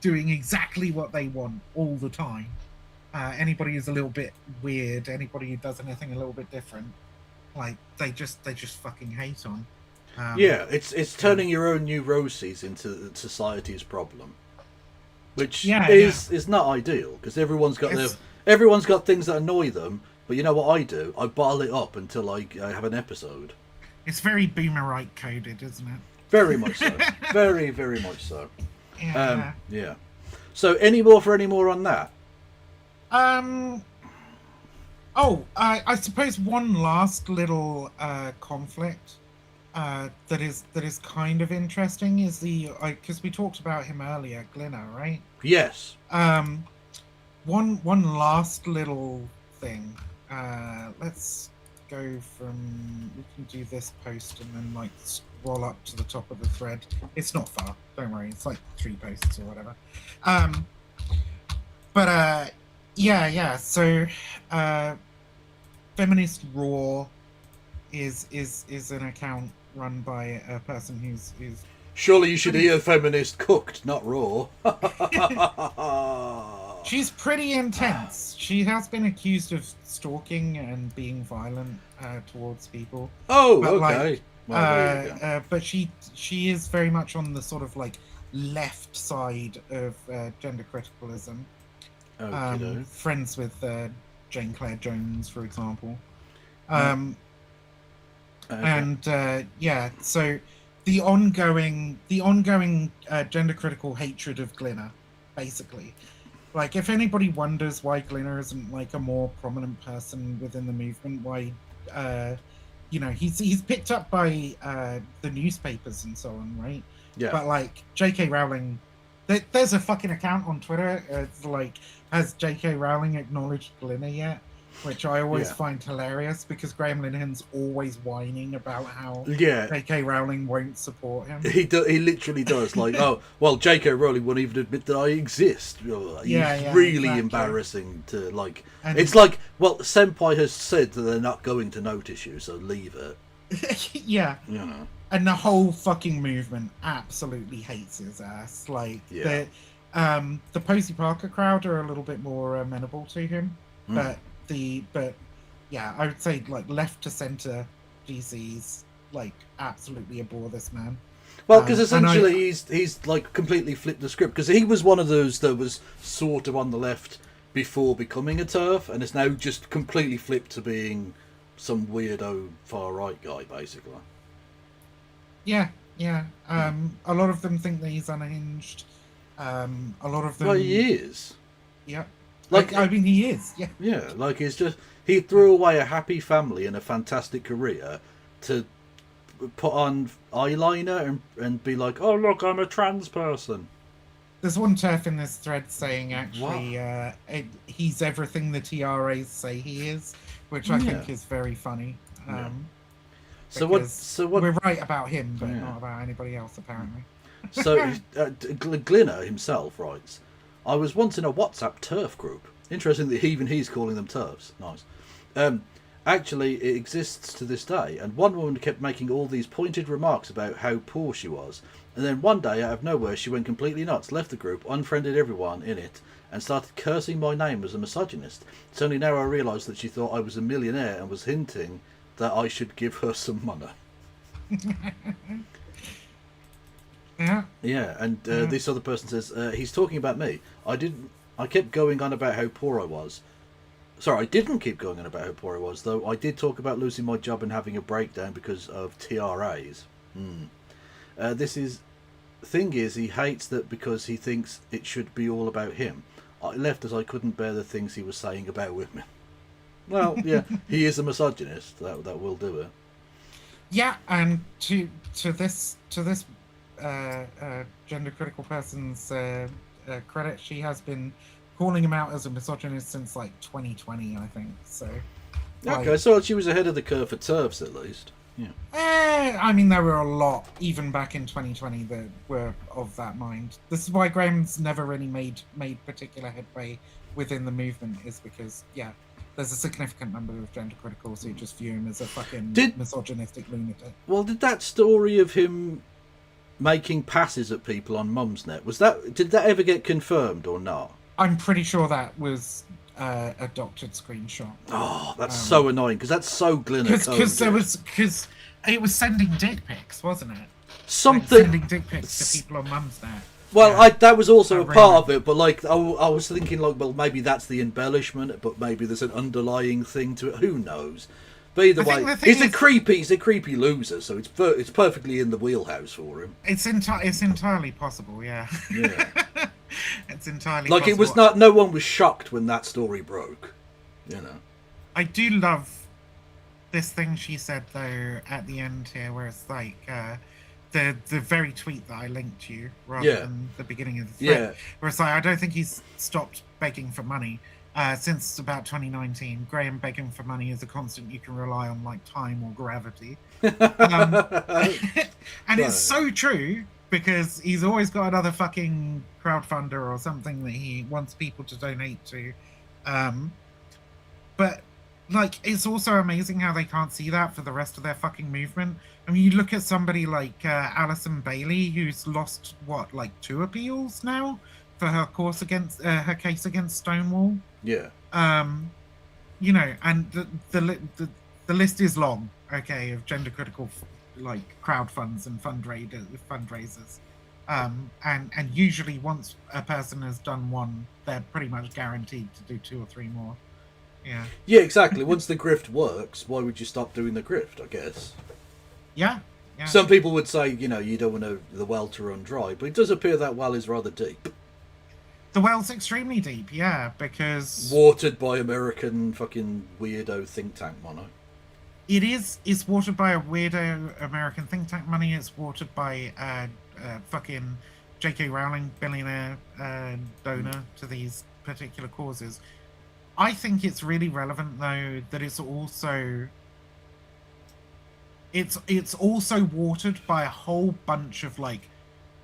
doing exactly what they want all the time. Anybody who's a little bit weird, anybody who does anything a little bit different, like they just fucking hate on. It's turning your own neuroses into society's problem, which is not ideal because everyone's got things that annoy them. But you know what I do? I bottle it up until I have an episode. It's very boomerite coded, isn't it? Very much so. Very, very much so. Yeah. So, any more on that? I suppose one last little conflict. That is kind of interesting is because we talked about him earlier, Glinner, right? Yes. One last little thing. Let's go from we can do this post and then like scroll up to the top of the thread. It's not far, don't worry. It's like 3 posts or whatever. So, Feminist Raw is an account run by a person who's surely you should hear feminist cooked, not raw. She's pretty intense. She has been accused of stalking and being violent towards people. Oh, okay. But she is very much on the sort of like left side of gender criticalism. Friends with Jane Claire Jones, for example. So the ongoing gender critical hatred of Glinner, basically. Like, if anybody wonders why Glinner isn't like a more prominent person within the movement, why he's picked up by the newspapers and so on, right? Yeah. But like J.K. Rowling, there's a fucking account on Twitter. It's like, has J.K. Rowling acknowledged Glinner yet? Which I always find hilarious because Graham Linehan's always whining about how J.K. Rowling won't support him. He literally does. Like, oh, well, J.K. Rowling won't even admit that I exist. It's really embarrassing to like. And it's like, well, Senpai has said that they're not going to notice you, so leave it. Yeah. And the whole fucking movement absolutely hates his ass. Like the Posey Parker crowd are a little bit more amenable to him. But but yeah, I would say like left to center GCs like absolutely abhor this man. Well, because essentially he's like completely flipped the script, because he was one of those that was sort of on the left before becoming a TERF, and it's now just completely flipped to being some weirdo far right guy, basically. Yeah. A lot of them think that he's unhinged. A lot of them. Well, he is. Yeah. Like, I mean, he is. Yeah. Yeah, like it's just he threw away a happy family and a fantastic career to put on eyeliner and be like, oh look, I'm a trans person. There's one TERF in this thread saying actually he's everything the TRAs say he is, which I think is very funny. So what? We're right about him, but not about anybody else apparently. So Glinner himself writes, I was once in a WhatsApp TERF group. Interesting that even he's calling them TERFs. Nice. Actually, it exists to this day, and one woman kept making all these pointed remarks about how poor she was, and then one day, out of nowhere, she went completely nuts, left the group, unfriended everyone in it, and started cursing my name as a misogynist. It's only now I realise that she thought I was a millionaire and was hinting that I should give her some money. Yeah, and this other person says, he's talking about me. I kept going on about how poor I was. Sorry, I didn't keep going on about how poor I was, though I did talk about losing my job and having a breakdown because of TRAs. Thing is, he hates that because he thinks it should be all about him. I left as I couldn't bear the things he was saying about women. Well, yeah, he is a misogynist. That will do it. Yeah, and to this gender critical person's credit, she has been calling him out as a misogynist since like 2020, I think. So. Okay, so she was ahead of the curve for TERFs at least. Yeah. I mean, there were a lot, even back in 2020, that were of that mind. This is why Graham's never really made particular headway within the movement, is because, there's a significant number of gender criticals who just view him as a fucking misogynistic lunatic. Well, did that story of him making passes at people on Mumsnet, did that ever get confirmed or not? I'm pretty sure that was a doctored screenshot. Oh, that's so annoying, because that's so Glinner. Because it was sending dick pics, wasn't it? Sending dick pics to people on Mumsnet. Well, that was also a part of it, but like I was thinking, like, well, maybe that's the embellishment, but maybe there's an underlying thing to it. Who knows? But either way, he's a creepy loser, so it's perfectly in the wheelhouse for him. It's entirely possible, yeah. Yeah. It's entirely like possible. It was not. No one was shocked when that story broke. You know. I do love this thing she said though at the end here, where it's like the very tweet that I linked to you rather than the beginning of the thread, where it's like, I don't think he's stopped begging for money since about 2019. Graham begging for money is a constant you can rely on, like time or gravity. And it's so true, because he's always got another fucking crowdfunder or something that he wants people to donate to. But like, it's also amazing how they can't see that for the rest of their fucking movement. I mean, you look at somebody like Alison Bailey, who's lost like 2 appeals now for her case against Stonewall. Yeah. You know, and the list is long, okay, of gender critical like crowd funds and fundraisers. And usually once a person has done one, they're pretty much guaranteed to do 2 or 3 more. Yeah, exactly. Once the grift works, why would you stop doing the grift, I guess? Yeah. Some people would say, you don't want the well to run dry, but it does appear that well is rather deep. The well's extremely deep, yeah, because... Watered by American fucking weirdo think tank money. It's watered by a weirdo American think tank money. It's watered by fucking J.K. Rowling, billionaire donor to these particular causes. I think it's really relevant, though, that it's also watered by a whole bunch of like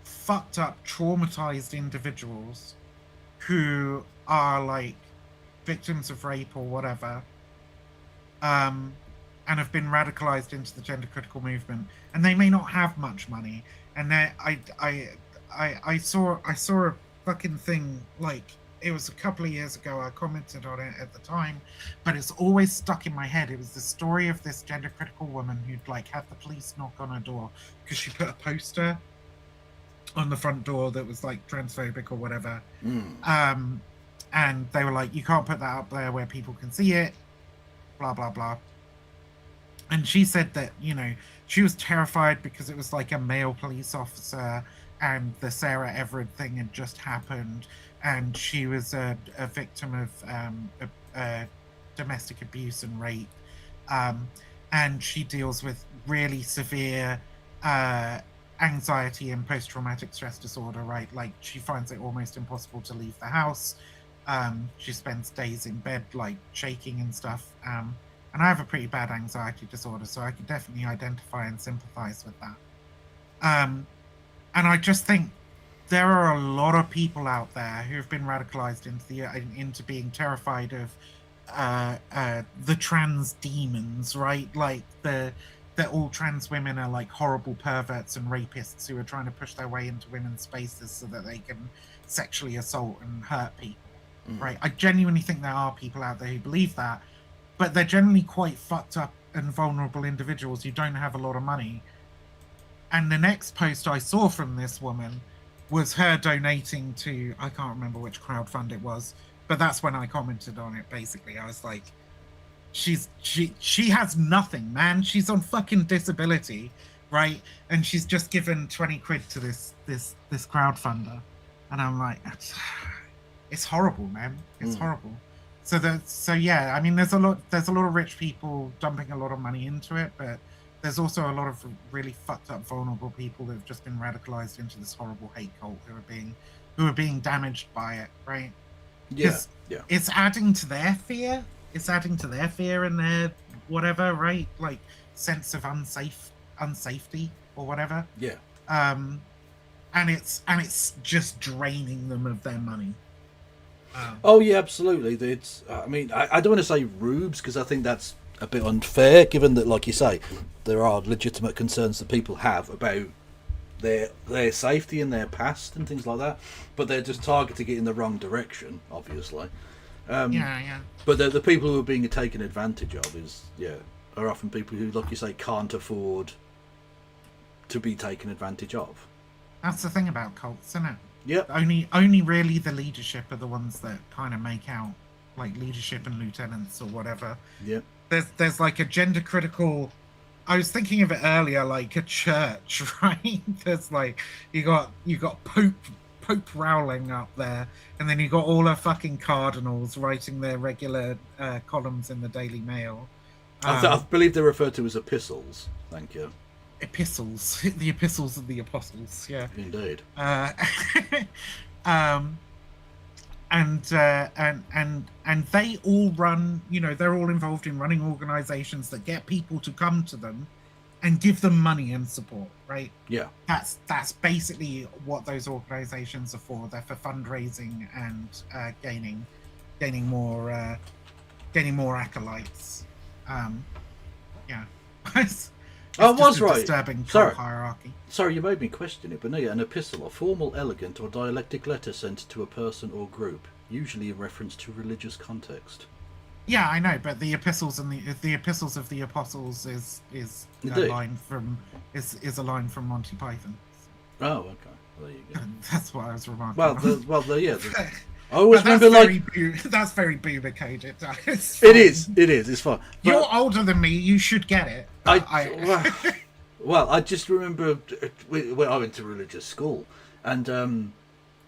fucked up, traumatized individuals who are like victims of rape or whatever, and have been radicalized into the gender critical movement, and they may not have much money. And I saw a fucking thing like it was a couple of years ago. I commented on it at the time, but it's always stuck in my head. It was the story of this gender critical woman who'd like had the police knock on her door because she put a poster on the front door that was like transphobic or whatever. And they were like, you can't put that up there where people can see it, blah blah blah. And she said that, you know, she was terrified because it was like a male police officer and the Sarah Everard thing had just happened, and she was a victim of domestic abuse and rape, and she deals with really severe anxiety and post-traumatic stress disorder, right? Like, she finds it almost impossible to leave the house. She spends days in bed, like, shaking and stuff. And I have a pretty bad anxiety disorder, so I can definitely identify and sympathize with that. And I just think there are a lot of people out there who have been radicalized into being terrified of the trans demons, right? Like that all trans women are like horrible perverts and rapists who are trying to push their way into women's spaces so that they can sexually assault and hurt people, right? I genuinely think there are people out there who believe that, but they're generally quite fucked up and vulnerable individuals who don't have a lot of money. And the next post I saw from this woman was her donating to, I can't remember which crowdfund it was, but that's when I commented on it. Basically, I was like, she has nothing, man. She's on fucking disability, right? And she's just given 20 quid to this crowdfunder, and I'm like, it's horrible, man. It's horrible. So yeah, I mean, there's a lot of rich people dumping a lot of money into it, but there's also a lot of really fucked up, vulnerable people that have just been radicalized into this horrible hate cult who are being damaged by it, right? Yeah. It's adding to their fear. It's adding to their fear and their whatever, right? Like sense of unsafety or whatever. Yeah. And it's just draining them of their money. Oh yeah, absolutely. It's. I mean, I don't want to say rubes because I think that's a bit unfair, given that, like you say, there are legitimate concerns that people have about their safety and their past and things like that. But they're just targeting it in the wrong direction, obviously. Yeah. But the people who are being taken advantage of are often people who, like you say, can't afford to be taken advantage of. That's the thing about cults, isn't it? Yep. Only really the leadership are the ones that kind of make out, like leadership and lieutenants or whatever. Yep. There's like a gender critical. I was thinking of it earlier, like a church, right? There's like you got Pope Rowling up there, and then you got all our fucking cardinals writing their regular columns in the Daily Mail. I believe they're referred to as epistles. Thank you. Epistles, the epistles of the apostles. Yeah, indeed. And they all run. You know, they're all involved in running organizations that get people to come to them and give them money and support. Right? Yeah. That's basically what those organizations are for. They're for fundraising and gaining more acolytes. Yeah. I was right. Disturbing Sorry. hierarchy. Sorry, you made me question it, but no, yeah, an epistle, a formal, elegant, or dialectic letter sent to a person or group, usually in reference to religious context. Yeah, I know, but the epistles and the epistles of the apostles is a line from Monty Python. Oh, okay. Well, there you go. That's what I was remarking. I always remember that's very boomer coded. It is. It's fine. But you're older than me. You should get it. Well, I just remember when I went to religious school, and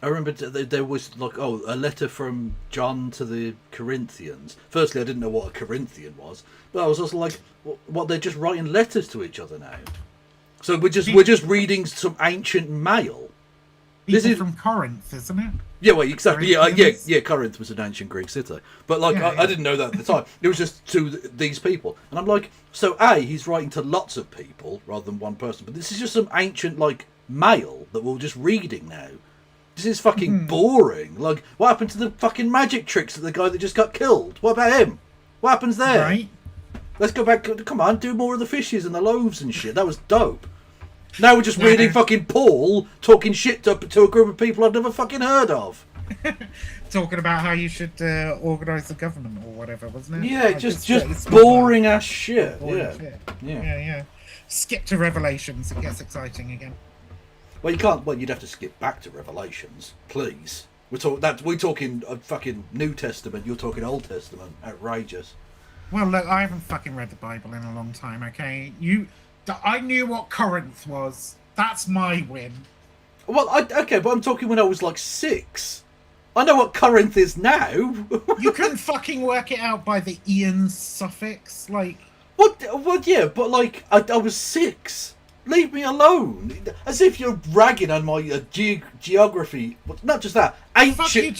I remember there was like a letter from John to the Corinthians. Firstly, I didn't know what a Corinthian was, but I was also like, what? They're just writing letters to each other now. So we're just reading some ancient mail. This is from Corinth, isn't it? Yeah, well, exactly. Yeah. Corinth was an ancient Greek city, but like I didn't know that at the time. It was just to these people, and I'm like, so he's writing to lots of people rather than one person. But this is just some ancient like mail that we're just reading now. This is fucking boring. Like, what happened to the fucking magic tricks of the guy that just got killed? What about him? What happens there? Right. Let's go back. Come on, do more of the fishes and the loaves and shit. That was dope. Now we're just reading fucking Paul talking shit to a group of people I've never fucking heard of. Talking about how you should organise the government or whatever, wasn't it? Yeah, Like, just it's boring ass shit. boring Yeah. shit. Yeah. Yeah. Skip to Revelations. It gets exciting again. Well, you can't. Well, you'd have to skip back to Revelations, please. We're talking fucking New Testament. You're talking Old Testament. Outrageous. Well, look, I haven't fucking read the Bible in a long time. Okay, I knew what Corinth was. That's my win. Well, okay, but I'm talking when I was like 6. I know what Corinth is now. You couldn't fucking work it out by the Ian suffix, like. What? Well, yeah, but like I was 6. Leave me alone. As if you're ragging on my geography. Not just that. Ancient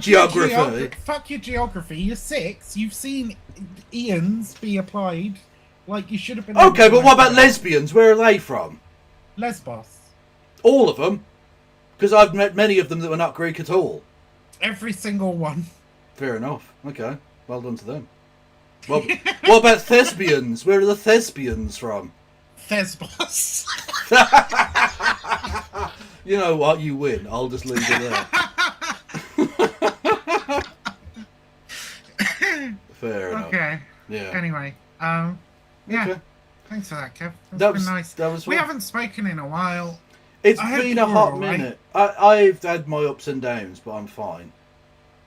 geography. Fuck your geography. You're 6. You've seen Ian's be applied. Like, you should have been... Okay, but what about lesbians? Where are they from? Lesbos. All of them? Because I've met many of them that were not Greek at all. Every single one. Fair enough. Okay. Well done to them. Well, what about thespians? Where are the thespians from? Thesbos. You know what? You win. I'll just leave it there. Fair enough. Okay. Yeah. Anyway, yeah. Okay. Thanks for that, Kev. That was been nice. That was We fun. haven't spoken in a while. It's I hope been a you're hot all right. minute. I've had my ups and downs, but I'm fine.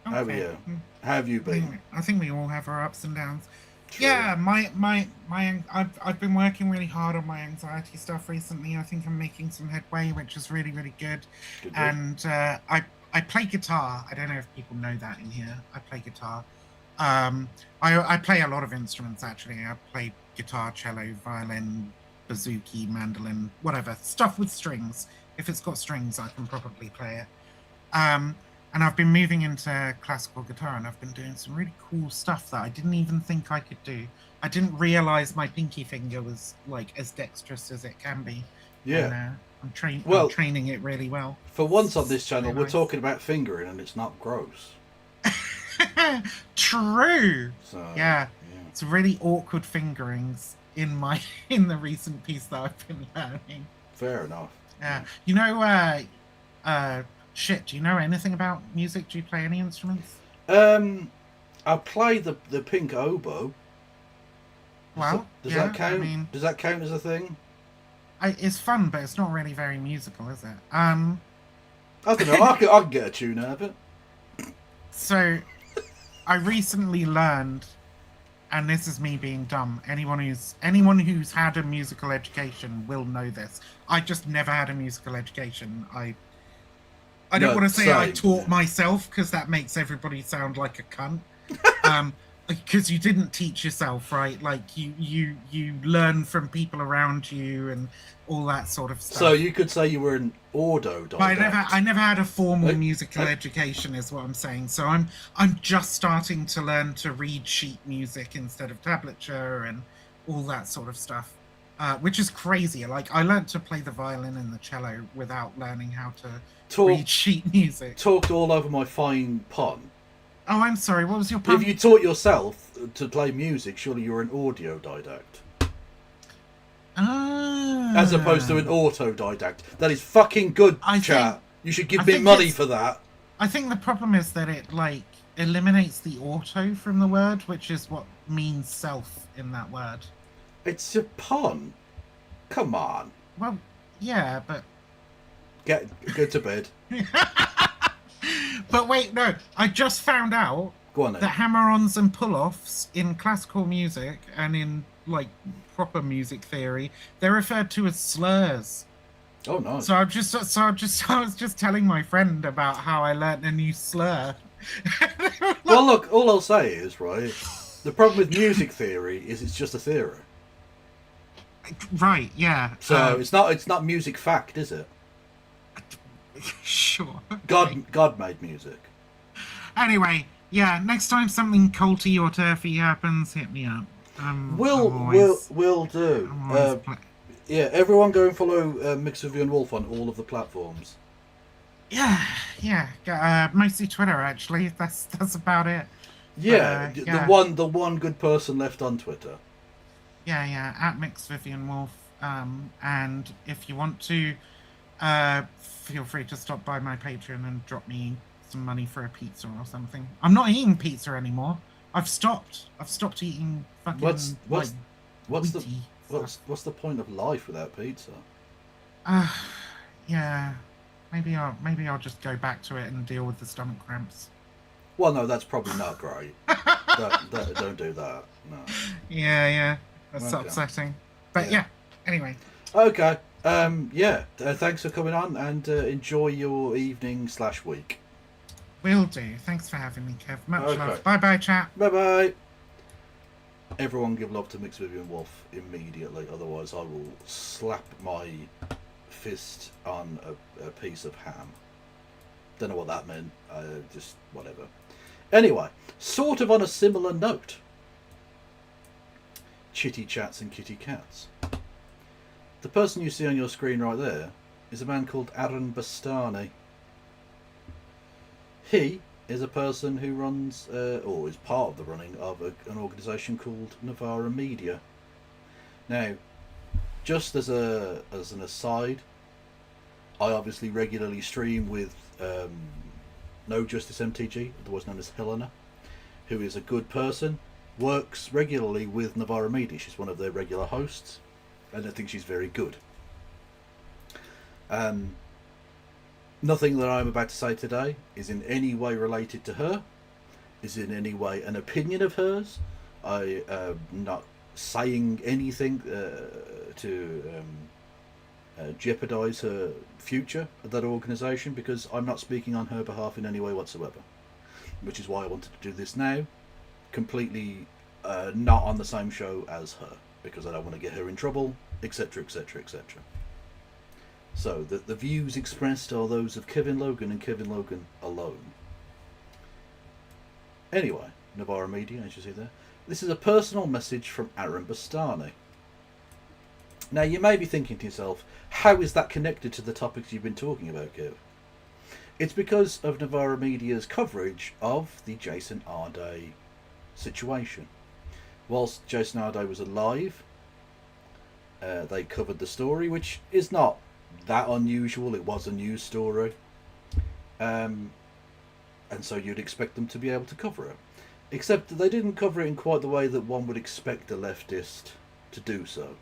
How are Okay. you? How have you been? I think we all have our ups and downs. True. Yeah, I've been working really hard on my anxiety stuff recently. I think I'm making some headway, which is really, really good. Good. And I play guitar. I don't know if people know that in here. I play guitar. I play a lot of instruments actually. I play guitar, cello, violin, bouzouki, mandolin, whatever stuff with strings. If it's got strings, I can probably play it. And I've been moving into classical guitar, and I've been doing some really cool stuff that I didn't even think I could do. I didn't realize my pinky finger was like as dexterous as it can be. Yeah. And, I'm training it really well. For once on this channel, Very we're nice. talking about fingering, and it's not gross. True. So Yeah. It's really awkward fingerings in the recent piece that I've been learning. Fair enough. Yeah. You know, shit, do you know anything about music? Do you play any instruments? I play the pink oboe. Well, Does yeah, that count? I mean, Does that count as a thing? it's fun, but it's not really very musical, is it? I don't know. I can get a tune out of it. So, I recently learned, and this is me being dumb. Anyone who's had a musical education will know this. I just never had a musical education. I don't want to say I same, taught yeah. myself, because that makes everybody sound like a cunt. Because you didn't teach yourself, right? Like you learn from people around you and all that sort of stuff. So you could say you were an autodidact. But I never had a formal musical education, is what I'm saying. So I'm just starting to learn to read sheet music instead of tablature and all that sort of stuff, which is crazy. Like, I learned to play the violin and the cello without learning how to read sheet music. Talked all over my fine pun. Oh, I'm sorry. What was your pun? If you taught yourself to play music, surely you're an audiodidact. As opposed to an autodidact. That is fucking good, chat. You should give me money for that. I think the problem is that it, like, eliminates the auto from the word, which is what means self in that word. It's a pun. Come on. Well, yeah, but... Go to bed. But wait, no. I just found out Go on then. that hammer-ons and pull-offs in classical music and in, like, proper music theory, they're referred to as slurs. Oh, nice. So I was just telling my friend about how I learnt a new slur. Well, look, all I'll say is, right, the problem with music theory is it's just a theory. Right, yeah. So it's not music fact, is it? Sure. God made music. Anyway, yeah, next time something culty or turfy happens, hit me up. We'll do. Yeah, everyone go and follow Mix of You and Wolf on all of the platforms. Yeah. Mostly Twitter, actually. That's about it. Yeah, yeah. the one good person left on Twitter. Yeah, at Mix Vivian Wolf. And if you want to, feel free to stop by my Patreon and drop me some money for a pizza or something. I'm not eating pizza anymore. I've stopped. I've stopped eating fucking What's wheaty stuff. what's the point of life without pizza? Yeah. Maybe I'll just go back to it and deal with the stomach cramps. Well, no, that's probably not great. Don't do that. No. Yeah. That's Okay. upsetting. But yeah. Anyway. Okay. Thanks for coming on, and enjoy your evening/week. Will do. Thanks for having me, Kev. Much Okay. love. Bye, chat. Bye bye. Everyone give love to Mixed Vivian Wolf immediately, otherwise I will slap my fist on a piece of ham. Don't know what that meant. Just whatever. Anyway, sort of on a similar note. Chitty chats and kitty cats. The person you see on your screen right there is a man called Aaron Bastani. He is a person who runs, or is part of the running of an organisation called Novara Media. Now, just as an aside, I obviously regularly stream with No Justice MTG, otherwise known as Helena, who is a good person, works regularly with Novara Media. She's one of their regular hosts, and I think she's very good. Nothing that I'm about to say today is in any way related to her, is in any way an opinion of hers. I am not saying anything to jeopardise her future at that organisation, because I'm not speaking on her behalf in any way whatsoever. Which is why I wanted to do this now, completely not on the same show as her, because I don't want to get her in trouble, etc, etc, etc. So the views expressed are those of Kevin Logan and Kevin Logan alone. Anyway, Novara Media, as you see there. This is a personal message from Aaron Bastani. Now you may be thinking to yourself, how is that connected to the topics you've been talking about, Kev? It's because of Novara Media's coverage of the Jason Arday situation. Whilst Jason Arday was alive, they covered the story, which is not that unusual. It was a news story, and so you'd expect them to be able to cover it, except that they didn't cover it in quite the way that one would expect a leftist to do so,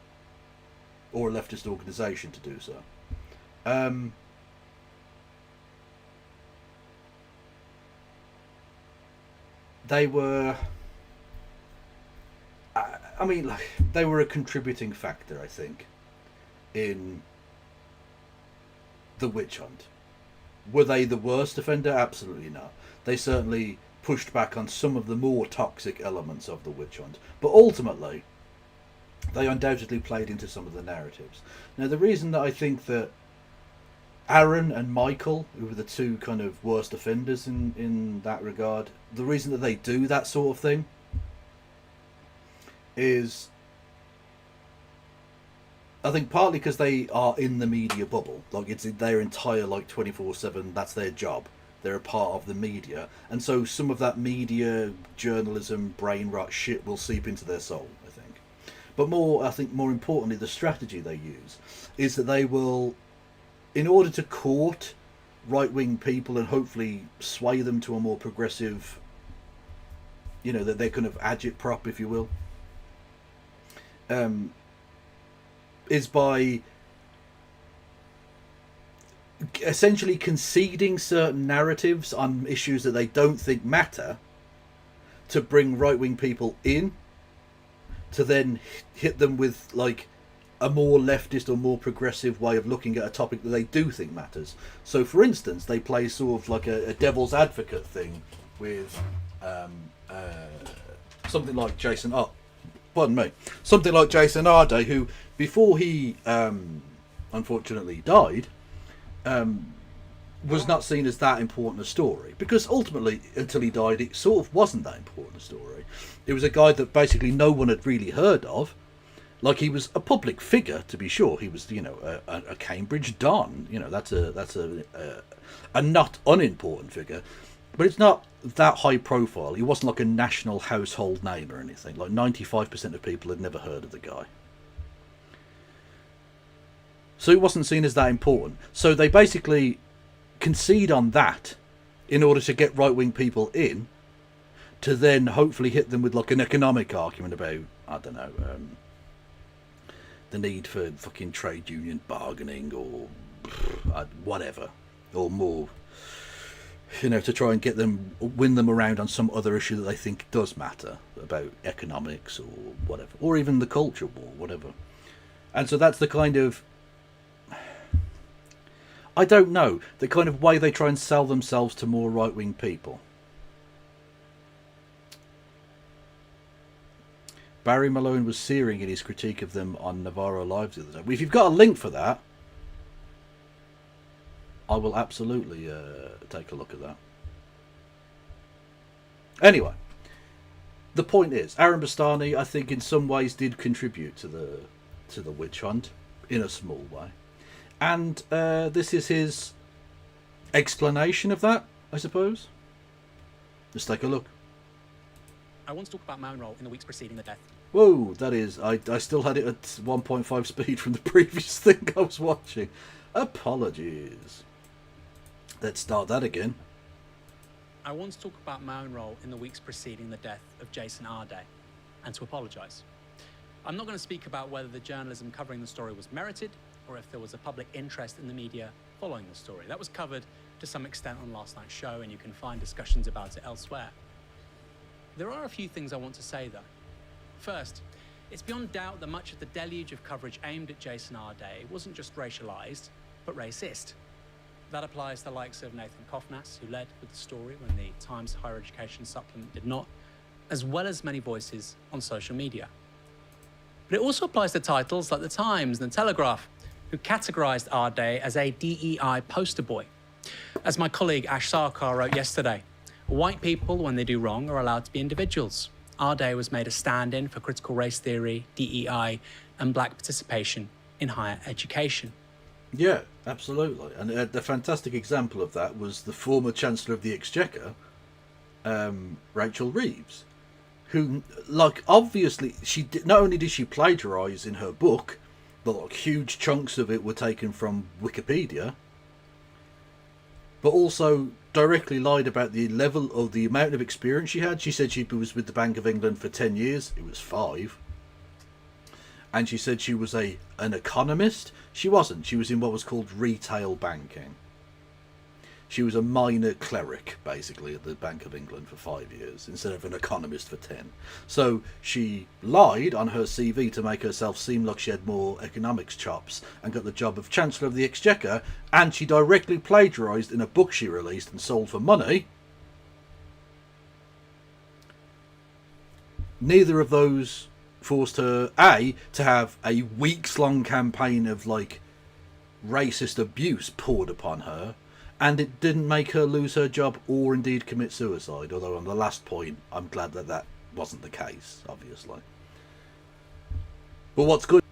or a leftist organisation to do so. They were, they were a contributing factor, I think, in the witch hunt. Were they the worst offender? Absolutely not. They certainly pushed back on some of the more toxic elements of the witch hunt, but ultimately they undoubtedly played into some of the narratives. Now, the reason that I think that Aaron and Michael, who were the two kind of worst offenders in that regard, the reason that they do that sort of thing is, I think, partly because they are in the media bubble. Like, it's their entire, 24/7, that's their job. They're a part of the media. And so some of that media, journalism, brain rot shit will seep into their soul, I think. But more importantly, the strategy they use is that they will, in order to court right-wing people and hopefully sway them to a more progressive, that they're kind of agitprop, if you will, is by essentially conceding certain narratives on issues that they don't think matter, to bring right-wing people in, to then hit them with a more leftist or more progressive way of looking at a topic that they do think matters. So for instance, they play sort of like a devil's advocate thing with something like Jason Arday, who, before he unfortunately died, was not seen as that important a story, because ultimately, until he died, it sort of wasn't that important a story. It was a guy that basically no one had really heard of. He was a public figure, to be sure. He was, a Cambridge Don. That's a not unimportant figure, but it's not that high profile. He wasn't like a national household name or anything. 95% of people had never heard of the guy. So it wasn't seen as that important. So they basically concede on that in order to get right-wing people in, to then hopefully hit them with like an economic argument about, I don't know, the need for fucking trade union bargaining or whatever, or more, you know, to try and get them, win them around on some other issue that they think does matter about economics or whatever, or even the culture war, whatever. And so that's the kind of, I don't know, the kind of way they try and sell themselves to more right-wing people. Barry Malone was searing in his critique of them on Navarro Live the other day. Well, if you've got a link for that, I will absolutely take a look at that. Anyway, the point is, Aaron Bastani, I think, in some ways did contribute to the witch hunt in a small way, and this is his explanation of that, I suppose. Let's take a look. I want to talk about Mounroll in the weeks preceding the death. Whoa, that is, I still had it at 1.5 speed from the previous thing I was watching. Apologies. Let's start that again. I want to talk about Mounroll in the weeks preceding the death of Jason Arday, and to apologise. I'm not going to speak about whether the journalism covering the story was merited, or if there was a public interest in the media following the story. That was covered to some extent on last night's show, and you can find discussions about it elsewhere. There are a few things I want to say, though. First, it's beyond doubt that much of the deluge of coverage aimed at Jason Arday wasn't just racialised, but racist. That applies to the likes of Nathan Kofnas, who led with the story when the Times Higher Education supplement did not, as well as many voices on social media. But it also applies to titles like The Times and The Telegraph, who categorised Arday as a DEI poster boy. As my colleague Ash Sarkar wrote yesterday, white people, when they do wrong, are allowed to be individuals. Arday was made a stand-in for critical race theory, DEI, and black participation in higher education. Yeah, absolutely. And the fantastic example of that was the former Chancellor of the Exchequer, Rachel Reeves, who, like, obviously, not only did she plagiarise in her book, but like, huge chunks of it were taken from Wikipedia, but also directly lied about the level of the amount of experience she had. She said she was with the Bank of England for 10 years. It was 5. And she said she was an economist. She wasn't. She was in what was called retail banking. She was a minor cleric, basically, at the Bank of England for 5 years, instead of an economist for 10. So she lied on her CV to make herself seem like she had more economics chops and got the job of Chancellor of the Exchequer, and she directly plagiarised in a book she released and sold for money. Neither of those forced her, A, to have a weeks-long campaign of, like, racist abuse poured upon her, and it didn't make her lose her job or indeed commit suicide, although on the last point, I'm glad that that wasn't the case, obviously. But what's good...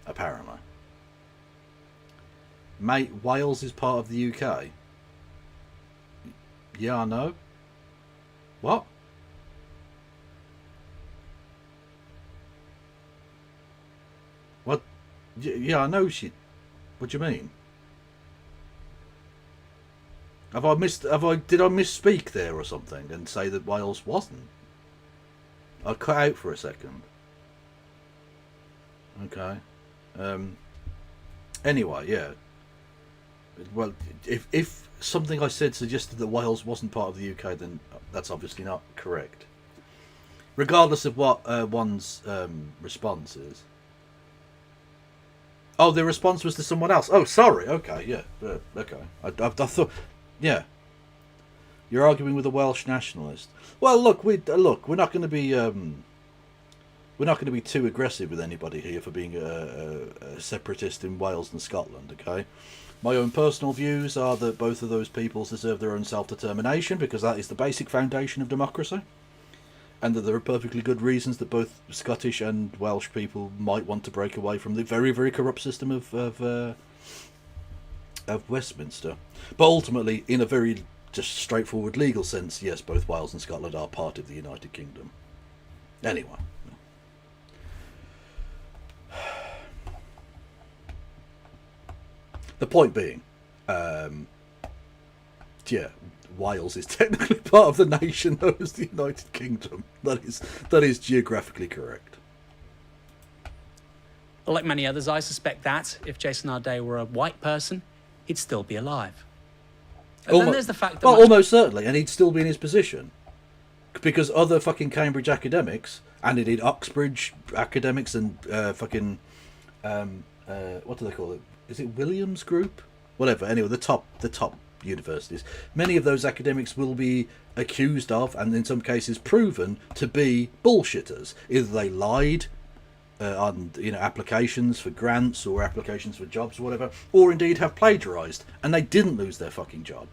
apparently. Mate, Wales is part of the UK. Yeah, I know. What? What? Yeah, I know she... What do you mean? Did I misspeak there or something and say that Wales wasn't? I cut out for a second. Okay. Anyway, yeah. Well, if something I said suggested that Wales wasn't part of the UK, then that's obviously not correct. Regardless of what one's response is. Oh, the response was to someone else. Oh, sorry. Okay, yeah. Okay. I thought... Yeah. You're arguing with a Welsh nationalist. Well, look, we're not going to be... we're not going to be too aggressive with anybody here for being a separatist in Wales and Scotland, okay? My own personal views are that both of those peoples deserve their own self-determination, because that is the basic foundation of democracy. And that there are perfectly good reasons that both Scottish and Welsh people might want to break away from the very, very corrupt system of Westminster. But ultimately, in a very just straightforward legal sense, yes, both Wales and Scotland are part of the United Kingdom. Anyway. The point being, yeah, Wales is technically part of the nation known as the United Kingdom. That is geographically correct. Like many others, I suspect that if Jason Arday were a white person, he'd still be alive. And then there's the fact that... Well, almost certainly, and he'd still be in his position. Because other fucking Cambridge academics, and indeed Oxbridge academics and what do they call it? Is it Williams Group? Whatever, anyway, the top universities. Many of those academics will be accused of, and in some cases proven, to be bullshitters. Either they lied on applications for grants or applications for jobs or whatever, or indeed have plagiarised, and they didn't lose their fucking job.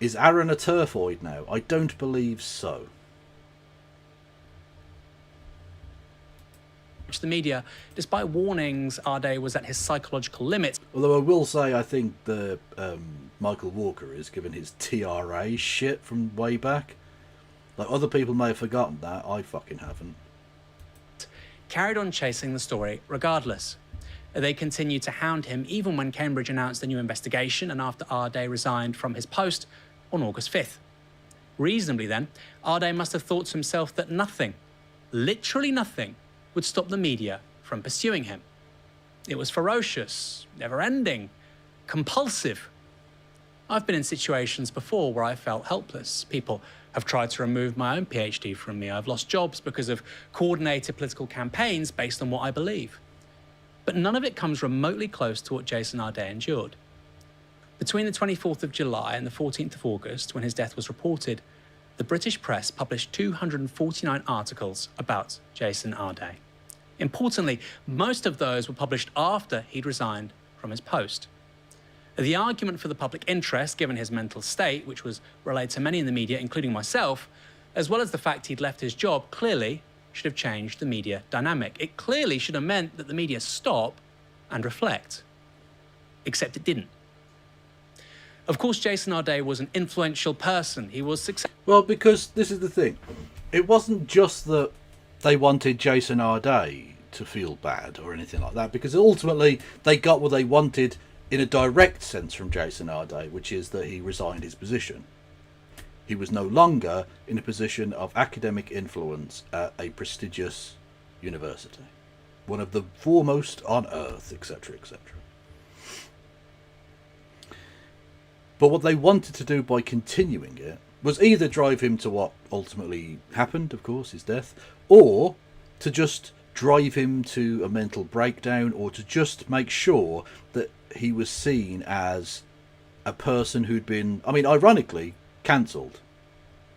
Is Aaron a Terfoid now? I don't believe so. The media, despite warnings Arday was at his psychological limits. Although I will say I think the Michael Walker is given his TRA shit from way back. Like, other people may have forgotten that. I fucking haven't. Carried on chasing the story regardless. They continued to hound him even when Cambridge announced a new investigation and after Arday resigned from his post on August 5th. Reasonably then, Arday must have thought to himself that nothing, literally nothing, would stop the media from pursuing him. It was ferocious, never-ending, compulsive. I've been in situations before where I felt helpless. People have tried to remove my own PhD from me. I've lost jobs because of coordinated political campaigns based on what I believe. But none of it comes remotely close to what Jason Arday endured. Between the 24th of July and the 14th of August, when his death was reported, the British press published 249 articles about Jason Arday. Importantly, most of those were published after he'd resigned from his post. The argument for the public interest, given his mental state, which was relayed to many in the media, including myself, as well as the fact he'd left his job, clearly should have changed the media dynamic. It clearly should have meant that the media stop and reflect. Except it didn't. Of course, Jason Arday was an influential person. He was successful. Well, because this is the thing. It wasn't just that they wanted Jason Arday to feel bad or anything like that, because ultimately they got what they wanted in a direct sense from Jason Arday, which is that he resigned his position. He was no longer in a position of academic influence at a prestigious university, one of the foremost on earth, etc., etc. But what they wanted to do by continuing it was either drive him to what ultimately happened, of course, his death, or to just drive him to a mental breakdown, or to just make sure that he was seen as a person who'd been, I mean, ironically, cancelled.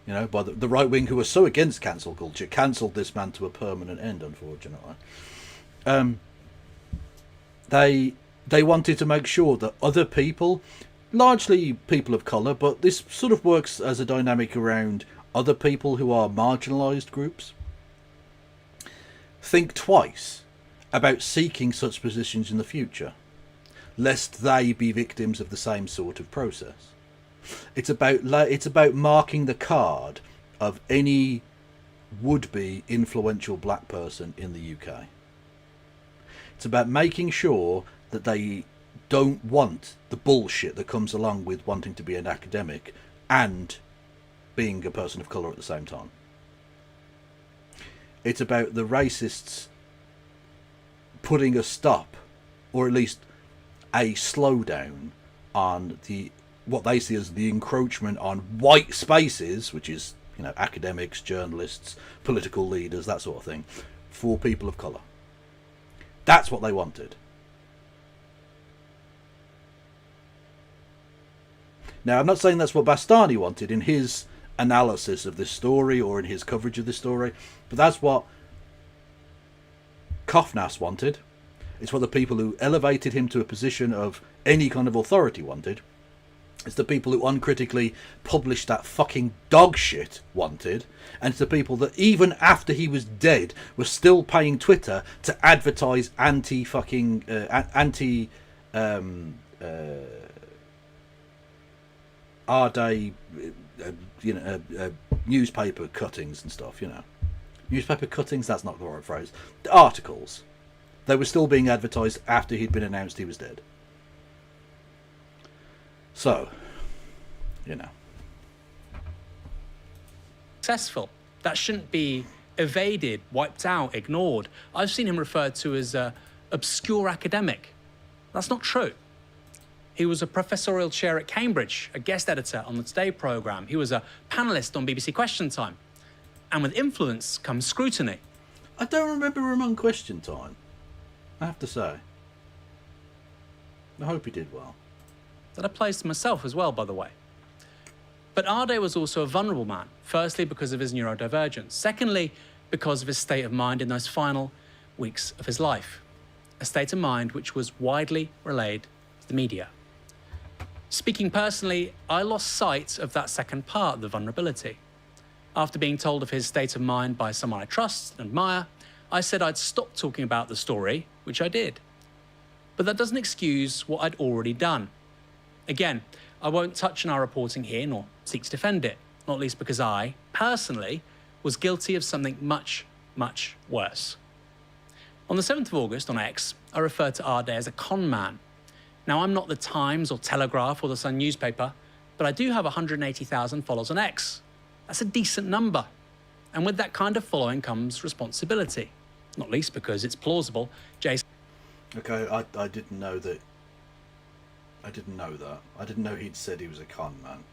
You know, by the right wing, who were so against cancel culture, cancelled this man to a permanent end, unfortunately. They wanted to make sure that other people, largely people of colour, but this sort of works as a dynamic around other people who are marginalised groups, think twice about seeking such positions in the future, lest they be victims of the same sort of process. It's about marking the card of any would-be influential black person in the UK. It's about making sure that they don't want the bullshit that comes along with wanting to be an academic and being a person of colour at the same time. It's about the racists putting a stop, or at least a slowdown, on what they see as the encroachment on white spaces, which is, you know, academics, journalists, political leaders, that sort of thing, for people of colour. That's what they wanted. Now, I'm not saying that's what Bastani wanted in his analysis of this story or in his coverage of this story, but that's what Kofnas wanted. It's what the people who elevated him to a position of any kind of authority wanted. It's the people who uncritically published that fucking dog shit wanted. And it's the people that even after he was dead were still paying Twitter to advertise anti-fucking Arday, newspaper cuttings and stuff, you know. Newspaper cuttings, that's not the right phrase. Articles. They were still being advertised after he'd been announced he was dead. So, you know. Successful. That shouldn't be evaded, wiped out, ignored. I've seen him referred to as a obscure academic. That's not true. He was a professorial chair at Cambridge, a guest editor on the Today programme. He was a panellist on BBC Question Time. And with influence comes scrutiny. I don't remember him on Question Time, I have to say. I hope he did well. That applies to myself as well, by the way. But Ade was also a vulnerable man, firstly because of his neurodivergence, secondly because of his state of mind in those final weeks of his life, a state of mind which was widely relayed to the media. Speaking personally, I lost sight of that second part, the vulnerability. After being told of his state of mind by someone I trust and admire, I said I'd stop talking about the story, which I did. But that doesn't excuse what I'd already done. Again, I won't touch on our reporting here nor seek to defend it, not least because I, personally, was guilty of something much, much worse. On the 7th of August on X, I referred to Ade as a con man. Now, I'm not the Times or Telegraph or the Sun newspaper, but I do have 180,000 followers on X. That's a decent number. And with that kind of following comes responsibility, not least because it's plausible Jason... Okay, I didn't know that. I didn't know that. I didn't know he'd said he was a con man.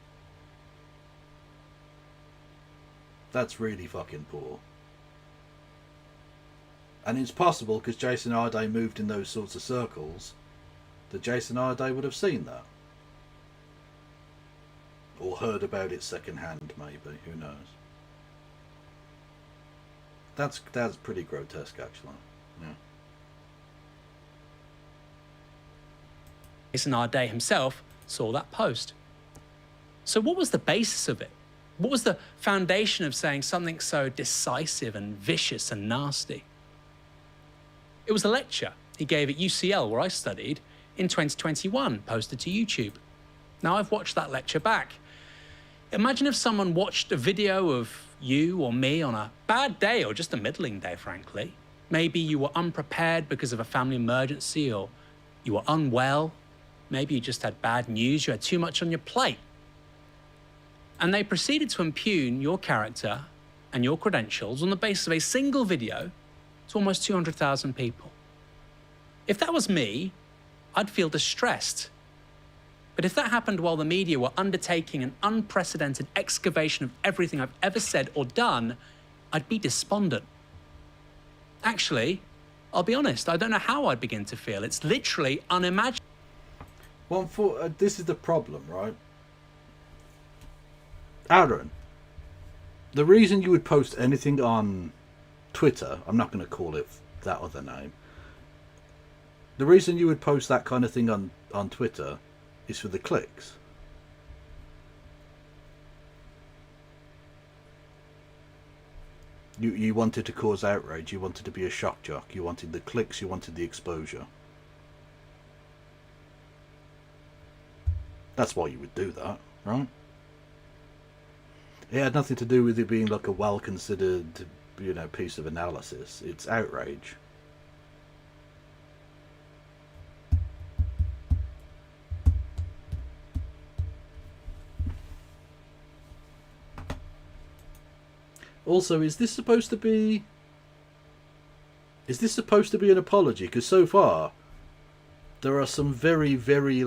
That's really fucking poor. And it's possible, because Jason Ade moved in those sorts of circles, that Jason Ade would have seen that. Or heard about it secondhand, maybe. Who knows? That's pretty grotesque, actually. Yeah. Jason Ade himself saw that post. So what was the basis of it? What was the foundation of saying something so decisive and vicious and nasty? It was a lecture he gave at UCL, where I studied, in 2021, posted to YouTube. Now, I've watched that lecture back. Imagine if someone watched a video of you or me on a bad day, or just a middling day, frankly. Maybe you were unprepared because of a family emergency, or you were unwell. Maybe you just had bad news, you had too much on your plate. And they proceeded to impugn your character and your credentials on the basis of a single video to almost 200,000 people. If that was me, I'd feel distressed. But if that happened while the media were undertaking an unprecedented excavation of everything I've ever said or done, I'd be despondent. Actually, I'll be honest, I don't know how I'd begin to feel. It's literally unimaginable. Well, this is the problem, right? Aaron, the reason you would post anything on Twitter, I'm not going to call it that other name, the reason you would post that kind of thing on Twitter is for the clicks. You wanted to cause outrage, you wanted to be a shock jock, you wanted the clicks, you wanted the exposure. That's why you would do that, right? It had nothing to do with it being like a well-considered, piece of analysis. It's outrage. Also, is this supposed to be an apology? Because so far, there are some very, very,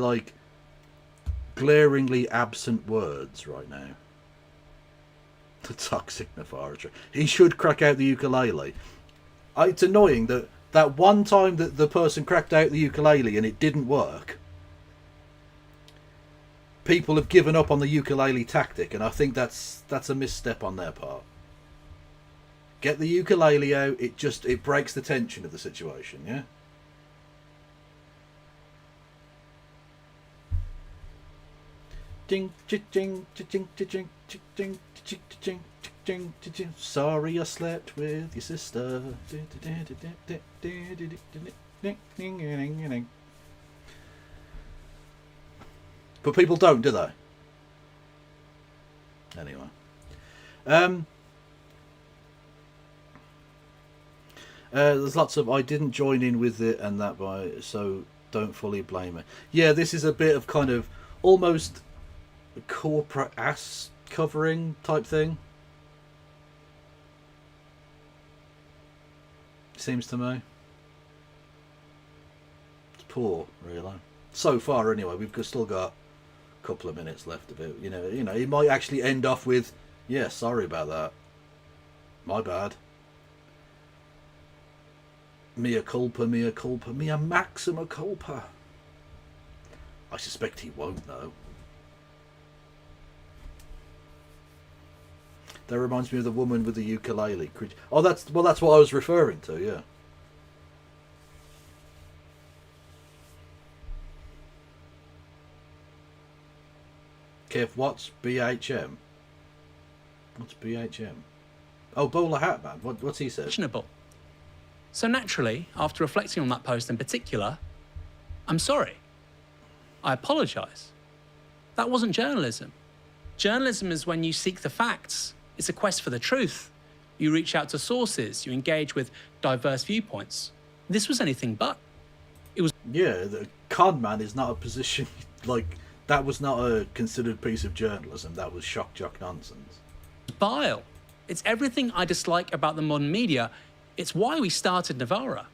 glaringly absent words right now. The toxic Nefarious. He should crack out the ukulele. It's annoying that one time that the person cracked out the ukulele and it didn't work, people have given up on the ukulele tactic, and I think that's a misstep on their part. Get the ukulele out, it breaks the tension of the situation, yeah? Ding, ching, ching, ching, ching, ching, ching, ching, ching. Sorry I slept with your sister. But people don't, do they? Anyway. There's lots of I didn't join in with it and that by so don't fully blame it. Yeah, this is a bit of kind of almost corporate ass covering type thing. Seems to me. It's poor, really. So far, anyway. We've still got a couple of minutes left of it. You know, it might actually end off with, yeah, sorry about that. My bad. Mea culpa, mea maxima culpa. I suspect he won't, though. That reminds me of the woman with the ukulele. Oh, that's what I was referring to. Yeah. Kev, what's BHM? What's BHM? Oh, Bowler Hat Man. What's he said? Questionable. So naturally, after reflecting on that post in particular, I'm sorry. I apologise. That wasn't journalism. Journalism is when you seek the facts. It's a quest for the truth. You reach out to sources. You engage with diverse viewpoints. This was anything but. It was... Yeah, the con man is not a position... Like, that was not a considered piece of journalism. That was shock jock nonsense. Bile. It's everything I dislike about the modern media. It's why we started Novara.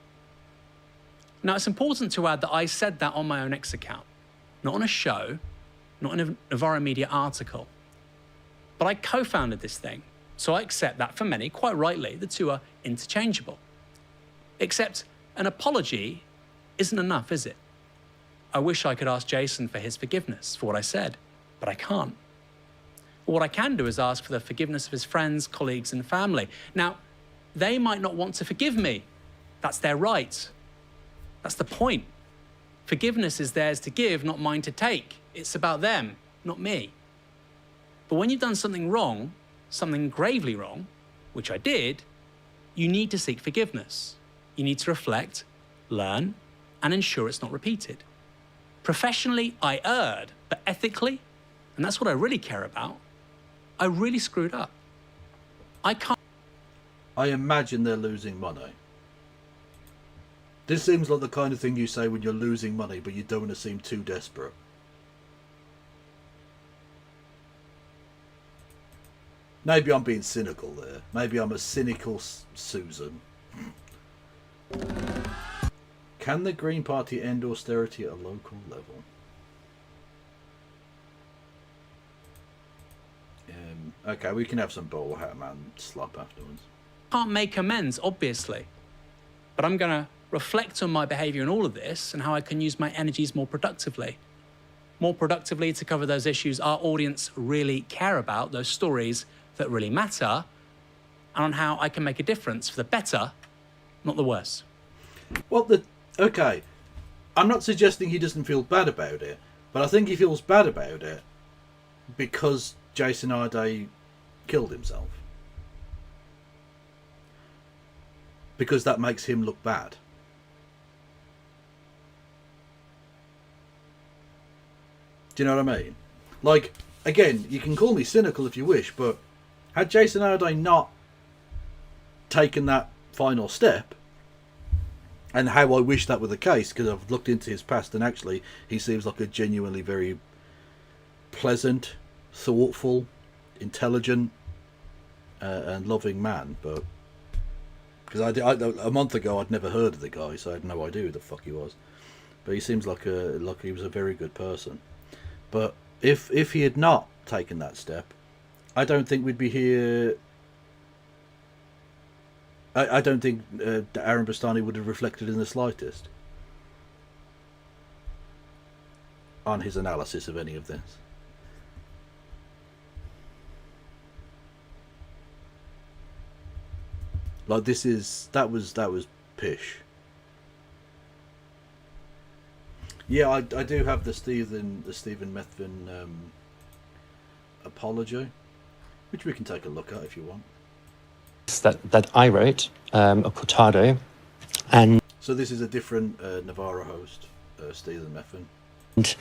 Now, it's important to add that I said that on my own X account. Not on a show, not in a Novara Media article. But I co-founded this thing, so I accept that for many, quite rightly, the two are interchangeable. Except an apology isn't enough, is it? I wish I could ask Jason for his forgiveness for what I said, but I can't. But what I can do is ask for the forgiveness of his friends, colleagues, and family. Now, they might not want to forgive me. That's their right. That's the point. Forgiveness is theirs to give, not mine to take. It's about them, not me. But when you've done something wrong, something gravely wrong, which I did, you need to seek forgiveness. You need to reflect, learn, and ensure it's not repeated. Professionally, I erred, but ethically, and that's what I really care about, I really screwed up. I can't... I imagine they're losing money. This seems like the kind of thing you say when you're losing money, but you don't want to seem too desperate. Maybe I'm being cynical there. Maybe I'm a cynical Susan. Can the Green Party end austerity at a local level? Okay, we can have some bowler hat man slop afterwards. Can't make amends, obviously. But I'm going to reflect on my behaviour in all of this and how I can use my energies more productively. More productively to cover those issues our audience really care about, those stories that really matter, and on how I can make a difference for the better, not the worse. Well, okay, I'm not suggesting he doesn't feel bad about it, but I think he feels bad about it because Jason Arday killed himself. Because that makes him look bad. Do you know what I mean? Like, again, you can call me cynical if you wish, but had Jason Arday not taken that final step, and how I wish that were the case, because I've looked into his past and actually he seems like a genuinely very pleasant, thoughtful, intelligent, and loving man. But because a month ago I'd never heard of the guy, so I had no idea who the fuck he was. But he seems like he was a very good person. But if he had not taken that step, I don't think we'd be here. I don't think Aaron Bastani would have reflected in the slightest on his analysis of any of this. Like that was pish. Yeah, I do have the Stephen Methvin apology, which we can take a look at if you want. That I wrote, a Cortado, and so this is a different Navarro host, Stephen Methvin.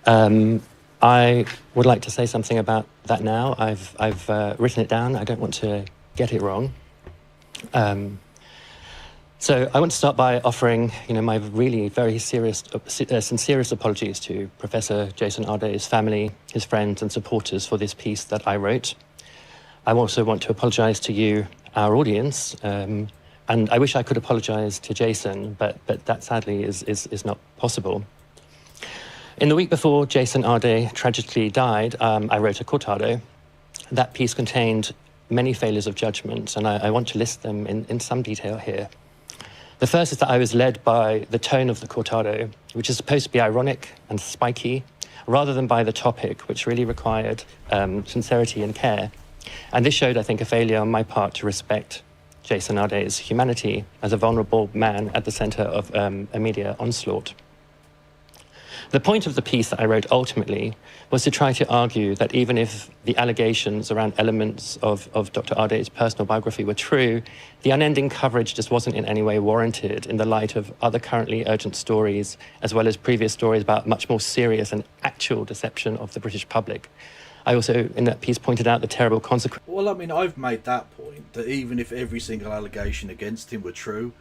And I would like to say something about that now. I've written it down. I don't want to get it wrong. So I want to start by offering, my really very sincerest apologies to Professor Jason Arday's family, his friends and supporters for this piece that I wrote. I also want to apologise to you, our audience, and I wish I could apologise to Jason, but that sadly is not possible. In the week before Jason Arday tragically died, I wrote a cortado. That piece contained many failures of judgment, and I want to list them in some detail here. The first is that I was led by the tone of the cortado, which is supposed to be ironic and spiky, rather than by the topic, which really required sincerity and care. And this showed, I think, a failure on my part to respect Jason Arday's humanity as a vulnerable man at the centre of a media onslaught. The point of the piece that I wrote ultimately was to try to argue that even if the allegations around elements of Dr. Arday's personal biography were true, the unending coverage just wasn't in any way warranted in the light of other currently urgent stories, as well as previous stories about much more serious and actual deception of the British public. I also, in that piece, pointed out the terrible consequences. Well, I mean, I've made that point, that even if every single allegation against him were true,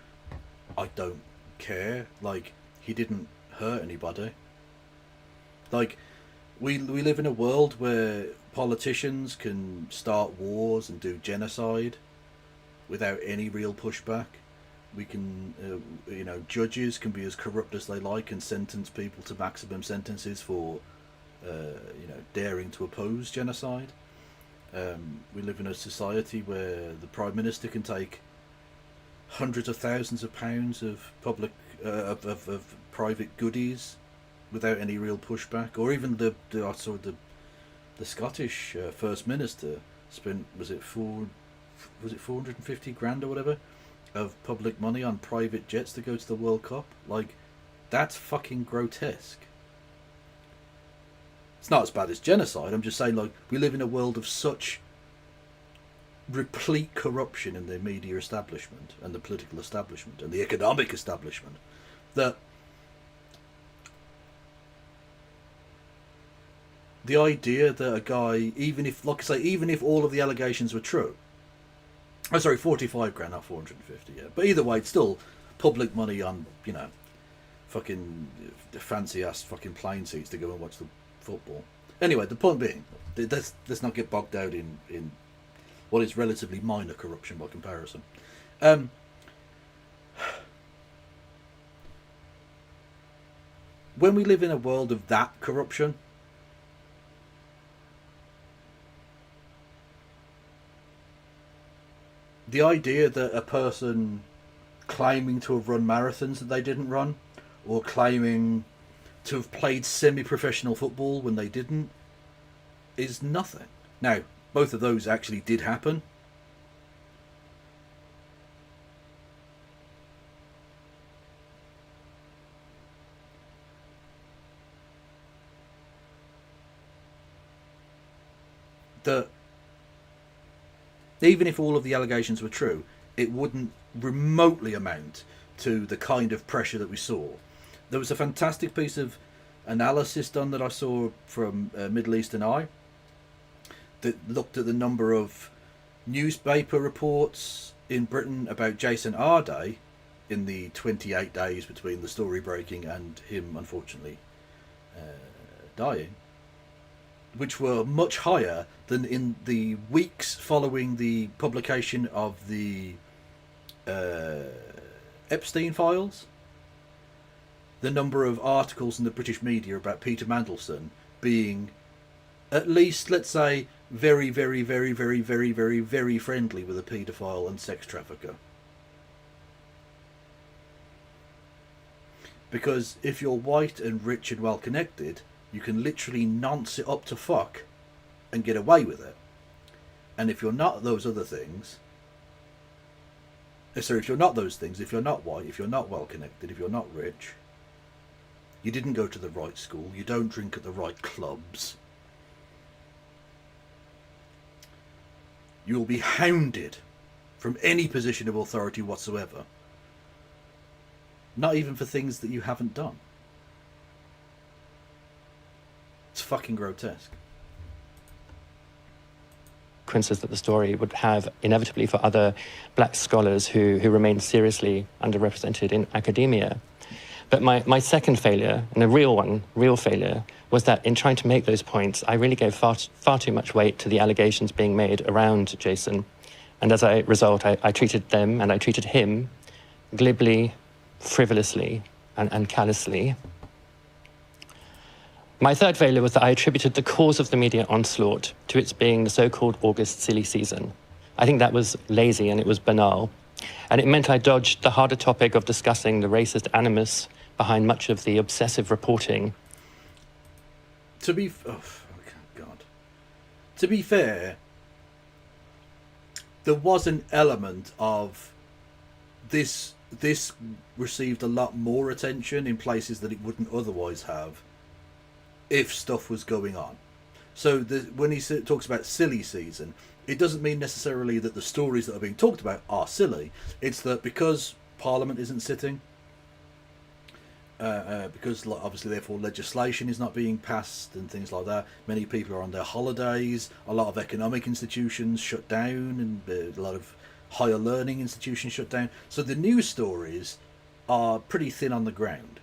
I don't care. Like, he didn't hurt anybody. Like, we live in a world where politicians can start wars and do genocide without any real pushback. We can, judges can be as corrupt as they like and sentence people to maximum sentences for, daring to oppose genocide. We live in a society where the Prime Minister can take hundreds of thousands of pounds of public, of private goodies without any real pushback, or even the Scottish First Minister spent was it 450 grand or whatever of public money on private jets to go to the World Cup. Like, that's fucking grotesque. It's not as bad as genocide. I'm just saying, like, we live in a world of such replete corruption in the media establishment and the political establishment and the economic establishment that the idea that a guy, even if, like I say, even if all of the allegations were true, 45 grand, not 450, yeah. But either way, it's still public money on, fucking fancy ass fucking plane seats to go and watch the football. Anyway, the point being, let's not get bogged down in what is relatively minor corruption by comparison. When we live in a world of that corruption, the idea that a person claiming to have run marathons that they didn't run, or claiming to have played semi-professional football when they didn't, is nothing. Now, both of those actually did happen. Even if all of the allegations were true, it wouldn't remotely amount to the kind of pressure that we saw. There was a fantastic piece of analysis done that I saw from Middle Eastern Eye that looked at the number of newspaper reports in Britain about Jason Arday in the 28 days between the story breaking and him unfortunately dying, which were much higher than in the weeks following the publication of the Epstein files. The number of articles in the British media about Peter Mandelson being at least, let's say, very, very, very, very, very, very, very friendly with a paedophile and sex trafficker. Because if you're white and rich and well connected, you can literally nonce it up to fuck and get away with it. And if you're not those other things, if you're not those things, if you're not white, if you're not well connected, if you're not rich, you didn't go to the right school, you don't drink at the right clubs, you'll be hounded from any position of authority whatsoever. Not even for things that you haven't done. It's fucking grotesque. consequences that the story would have inevitably for other black scholars who remain seriously underrepresented in academia. But my second failure, and a real failure, was that in trying to make those points, I really gave far too much weight to the allegations being made around Jason. And as a result, I treated them and I treated him glibly, frivolously, and callously. My third failure was that I attributed the cause of the media onslaught to its being the so-called August silly season. I think that was lazy and it was banal. And it meant I dodged the harder topic of discussing the racist animus behind much of the obsessive reporting. To be fair, there was an element of this received a lot more attention in places that it wouldn't otherwise have if stuff was going on. So when he talks about silly season, it doesn't mean necessarily that the stories that are being talked about are silly. It's that because Parliament isn't sitting, because obviously therefore legislation is not being passed and things like that, many people are on their holidays, a lot of economic institutions shut down, and a lot of higher learning institutions shut down. So the news stories are pretty thin on the ground.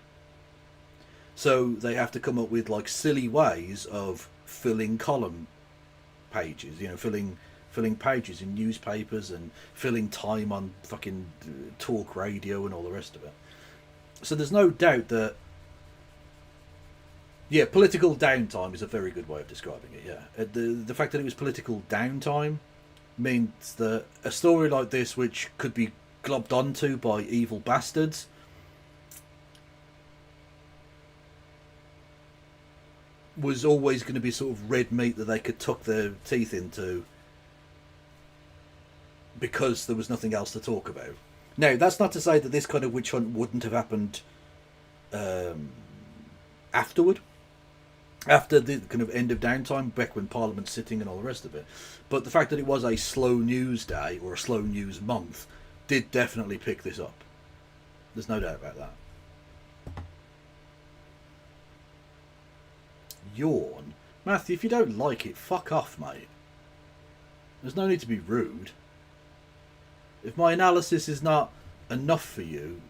So they have to come up with like silly ways of filling column pages, filling pages in newspapers and filling time on fucking talk radio and all the rest of it. So there's no doubt that, political downtime is a very good way of describing it, yeah. The fact that it was political downtime means that a story like this, which could be globbed onto by evil bastards, was always going to be sort of red meat that they could tuck their teeth into because there was nothing else to talk about. Now, that's not to say that this kind of witch hunt wouldn't have happened afterward, after the kind of end of downtime, back when Parliament's sitting and all the rest of it. But the fact that it was a slow news day or a slow news month did definitely pick this up. There's no doubt about that. Yawn? Matthew, if you don't like it, fuck off, mate. There's no need to be rude. If my analysis is not enough for you,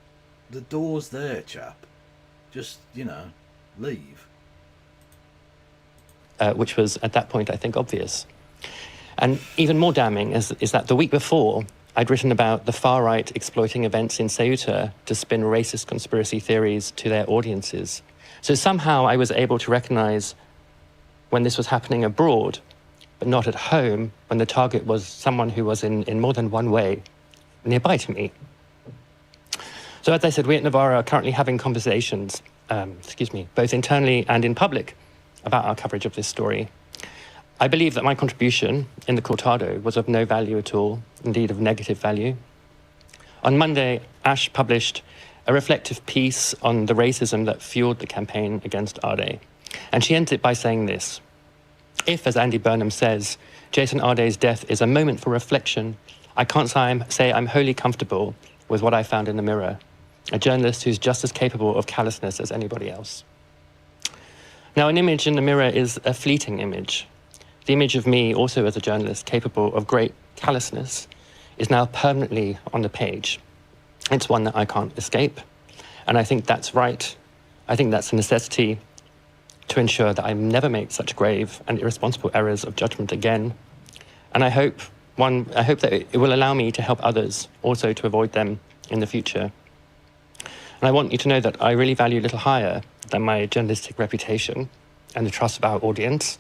the door's there, chap. Just, leave. Which was, at that point, I think, obvious. And even more damning is that the week before, I'd written about the far-right exploiting events in Ceuta to spin racist conspiracy theories to their audiences. So somehow I was able to recognize when this was happening abroad, but not at home, when the target was someone who was in more than one way nearby to me. So as I said, we at Navarra are currently having conversations, both internally and in public, about our coverage of this story. I believe that my contribution in the Cortado was of no value at all, indeed of negative value. On Monday, Ash published a reflective piece on the racism that fueled the campaign against Arde. And she ends it by saying this: if, as Andy Burnham says, Jason Arde's death is a moment for reflection, I can't say I'm wholly comfortable with what I found in the mirror, a journalist who's just as capable of callousness as anybody else. Now, an image in the mirror is a fleeting image. The image of me, also as a journalist capable of great callousness, is now permanently on the page. It's one that I can't escape, and I think that's right. I think that's a necessity to ensure that I never make such grave and irresponsible errors of judgment again. And I hope that it will allow me to help others also to avoid them in the future. And I want you to know that I really value little higher than my journalistic reputation and the trust of our audience.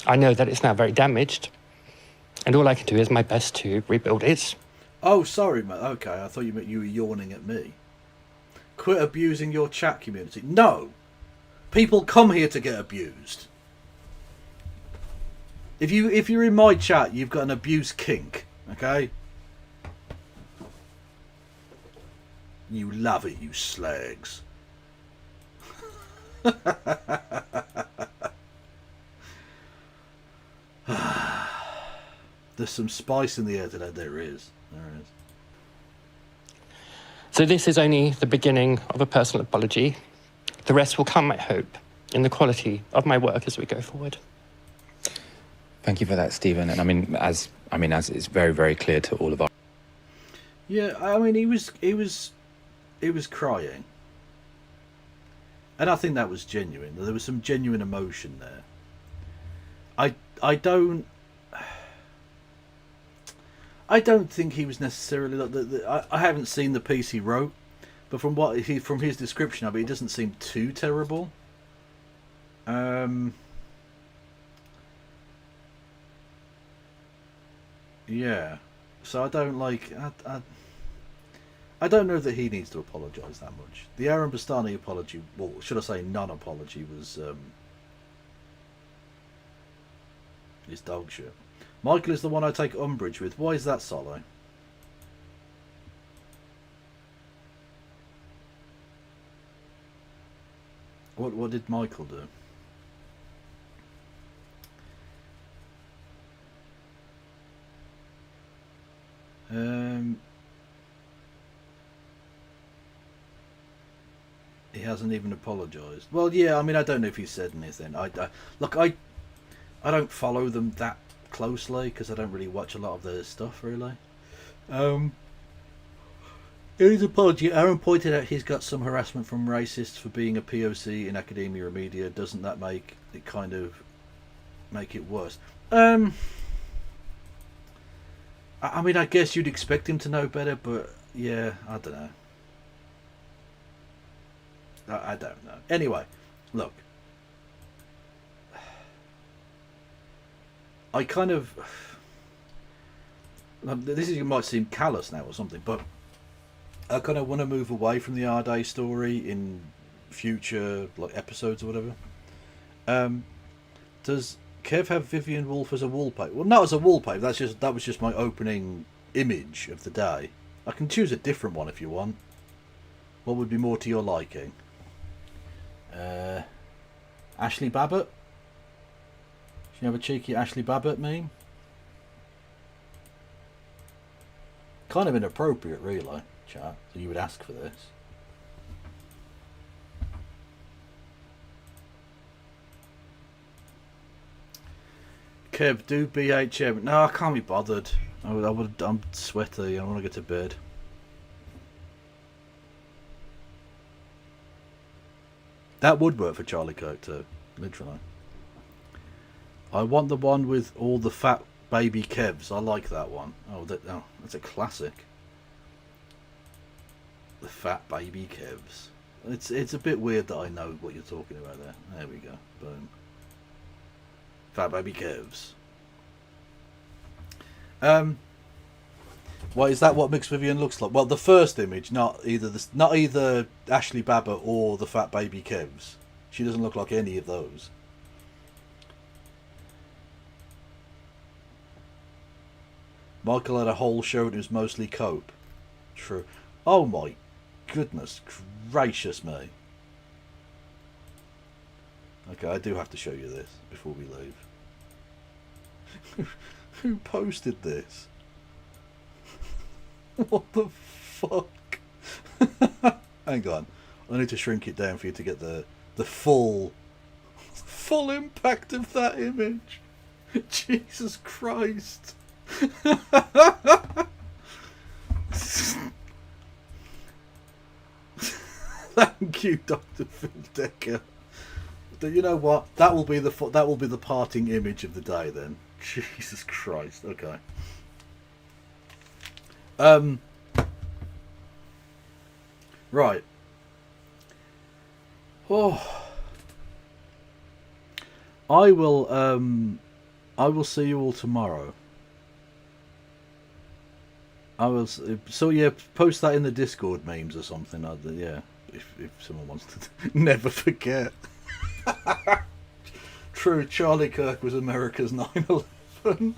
I know that it's now very damaged, and all I can do is my best to rebuild it. Oh, sorry, mate. Okay, I thought you meant you were yawning at me. Quit abusing your chat community. No! People come here to get abused. If you're in my chat, you've got an abuse kink, okay? You love it, you slags. There's some spice in the air today. There is. So this is only the beginning of a personal apology. The rest will come, I hope, in the quality of my work as we go forward. Thank you for that, Stephen. And I mean, as it's very, very clear to all of our. Yeah, I mean, he was crying, and I think that was genuine. There was some genuine emotion there. I don't think he was necessarily like I haven't seen the piece he wrote, but from his description of it, it doesn't seem too terrible. Yeah, so I don't like. I don't know that he needs to apologise that much. The Aaron Bastani apology, well, should I say non-apology, was his dog shit. Michael is the one I take umbrage with. Why is that, Solo? What did Michael do? He hasn't even apologised. Well, yeah, I mean, I don't know if he said anything. Look, I don't follow them that closely because I don't really watch a lot of their stuff, really. In his apology, Aaron pointed out he's got some harassment from racists for being a POC in academia or media. Doesn't that make it worse? I mean, I guess you'd expect him to know better, but yeah, I don't know. I don't know. Anyway, look. I kind of... might seem callous now or something, but I kind of want to move away from the Arday story in future episodes or whatever. Does Kev have Vivian Woolf as a wallpaper? Well, not as a wallpaper. That was just my opening image of the day. I can choose a different one if you want. What would be more to your liking? Ashley Babbitt? Should you have a cheeky Ashley Babbitt meme? Kind of inappropriate, really, chat. So you would ask for this. Kev, do BHM. No, I can't be bothered. I'm sweaty. I want to get to bed. That would work for Charlie Kirk too, literally. I want the one with all the fat baby Kevs. I like that one. That's a classic. The fat baby Kevs. It's a bit weird that I know what you're talking about there. There we go. Boom. Fat baby Kevs. Well, is that what Mixed Vivian looks like? Well, the first image, not either Ashley Babbitt or the fat baby Kevs. She doesn't look like any of those. Michael had a whole show and it was mostly cope. True. Oh my goodness gracious me. Okay, I do have to show you this before we leave. Who posted this? What the fuck? Hang on. I need to shrink it down for you to get the full impact of that image. Jesus Christ. Thank you, Dr. Phil Decker. You know what? That will be the parting image of the day then. Jesus Christ. Okay. Right. Oh. I will see you all tomorrow. I will. So yeah, post that in the Discord memes or something. Yeah, if someone wants to never forget. True, Charlie Kirk was America's 9/11.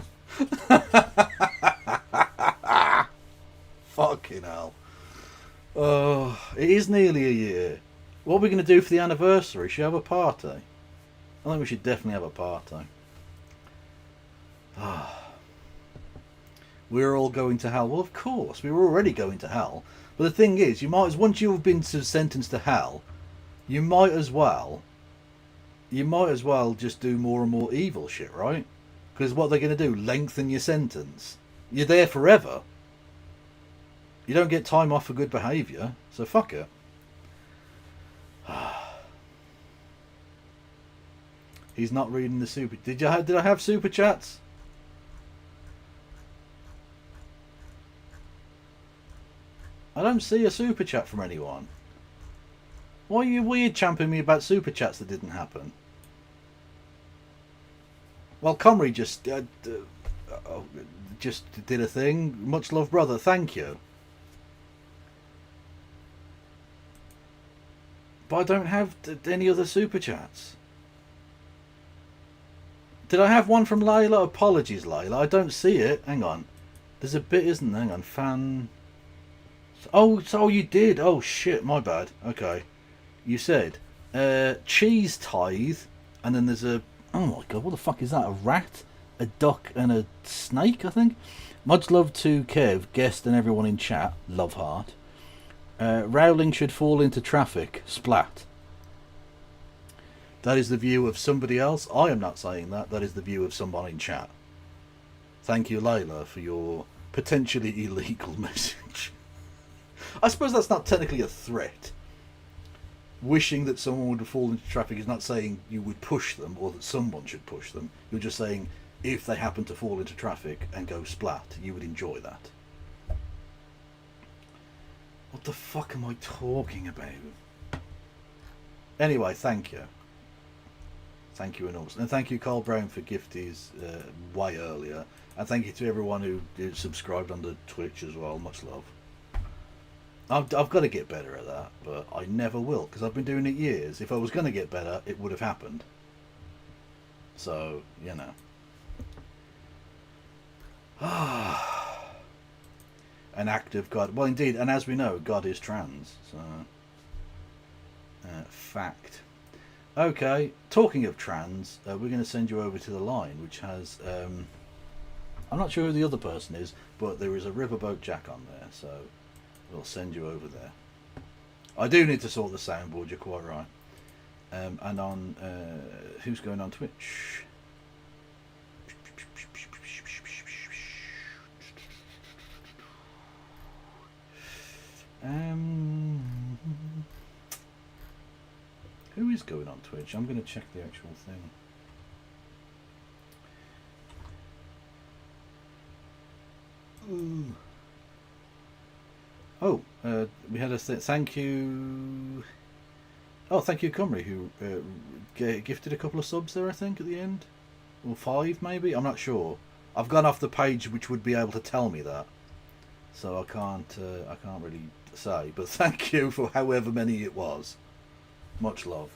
Fucking hell. Oh, it is nearly a year. What are we going to do for the anniversary? Should we have a party? I think we should definitely have a party. We're all going to hell. Well, of course, we were already going to hell. But the thing is, once you've been sentenced to hell, you might as well just do more and more evil shit, right? Because what they're going to do, lengthen your sentence. You're there forever. You don't get time off for good behaviour, so fuck it. He's not reading the super. Did I have super chats? I don't see a super chat from anyone. Why are you weird champing me about super chats that didn't happen? Well, Comrie just did a thing. Much love, brother. Thank you. But I don't have any other super chats. Did I have one from Layla? Apologies, Layla. I don't see it. Hang on. There's a bit, isn't there? Hang on. Fan. Oh, so you did. Oh, shit. My bad. Okay. You said cheese tithe. And then there's a... Oh, my God. What the fuck is that? A rat? A duck and a snake, I think? Much love to Kev, guest and everyone in chat. Love heart. Rowling should fall into traffic. Splat. That is the view of somebody else. I am not saying that. That is the view of someone in chat. Thank you, Layla, for your potentially illegal message. I suppose that's not technically a threat. Wishing that someone would fall into traffic is not saying you would push them or that someone should push them. You're just saying if they happen to fall into traffic and go splat, you would enjoy that. What the fuck am I talking about? Anyway, thank you. Thank you, and thank you, Carl Brown, for gifties way earlier. And thank you to everyone who subscribed on the Twitch as well. Much love. I've got to get better at that, but I never will, because I've been doing it years. If I was going to get better, it would have happened. So, you know. An act of God. Well, indeed, and as we know, God is trans. So, fact. Okay, talking of trans, we're going to send you over to the line, which has... I'm not sure who the other person is, but there is a Riverboat Jack on there, so we'll send you over there. I do need to sort the soundboard, you're quite right. And on... who's going on Twitch? Who is going on Twitch? I'm going to check the actual thing. Ooh. Oh, we had a thank you. Oh, thank you, Cumry, who gifted a couple of subs there, I think, at the end. Or 5, maybe? I'm not sure. I've gone off the page which would be able to tell me that. So I can't really say. But thank you for however many it was. Much love.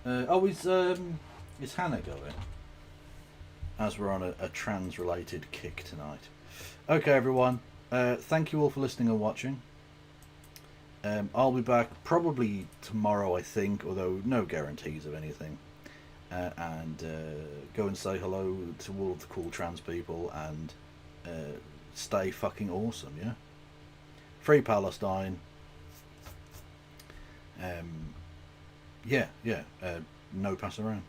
Is Hannah going? As we're on a trans-related kick tonight. Okay, everyone. Thank you all for listening and watching. I'll be back probably tomorrow, I think, although no guarantees of anything. And go and say hello to all of the cool trans people and stay fucking awesome, yeah? Free Palestine. No pass around.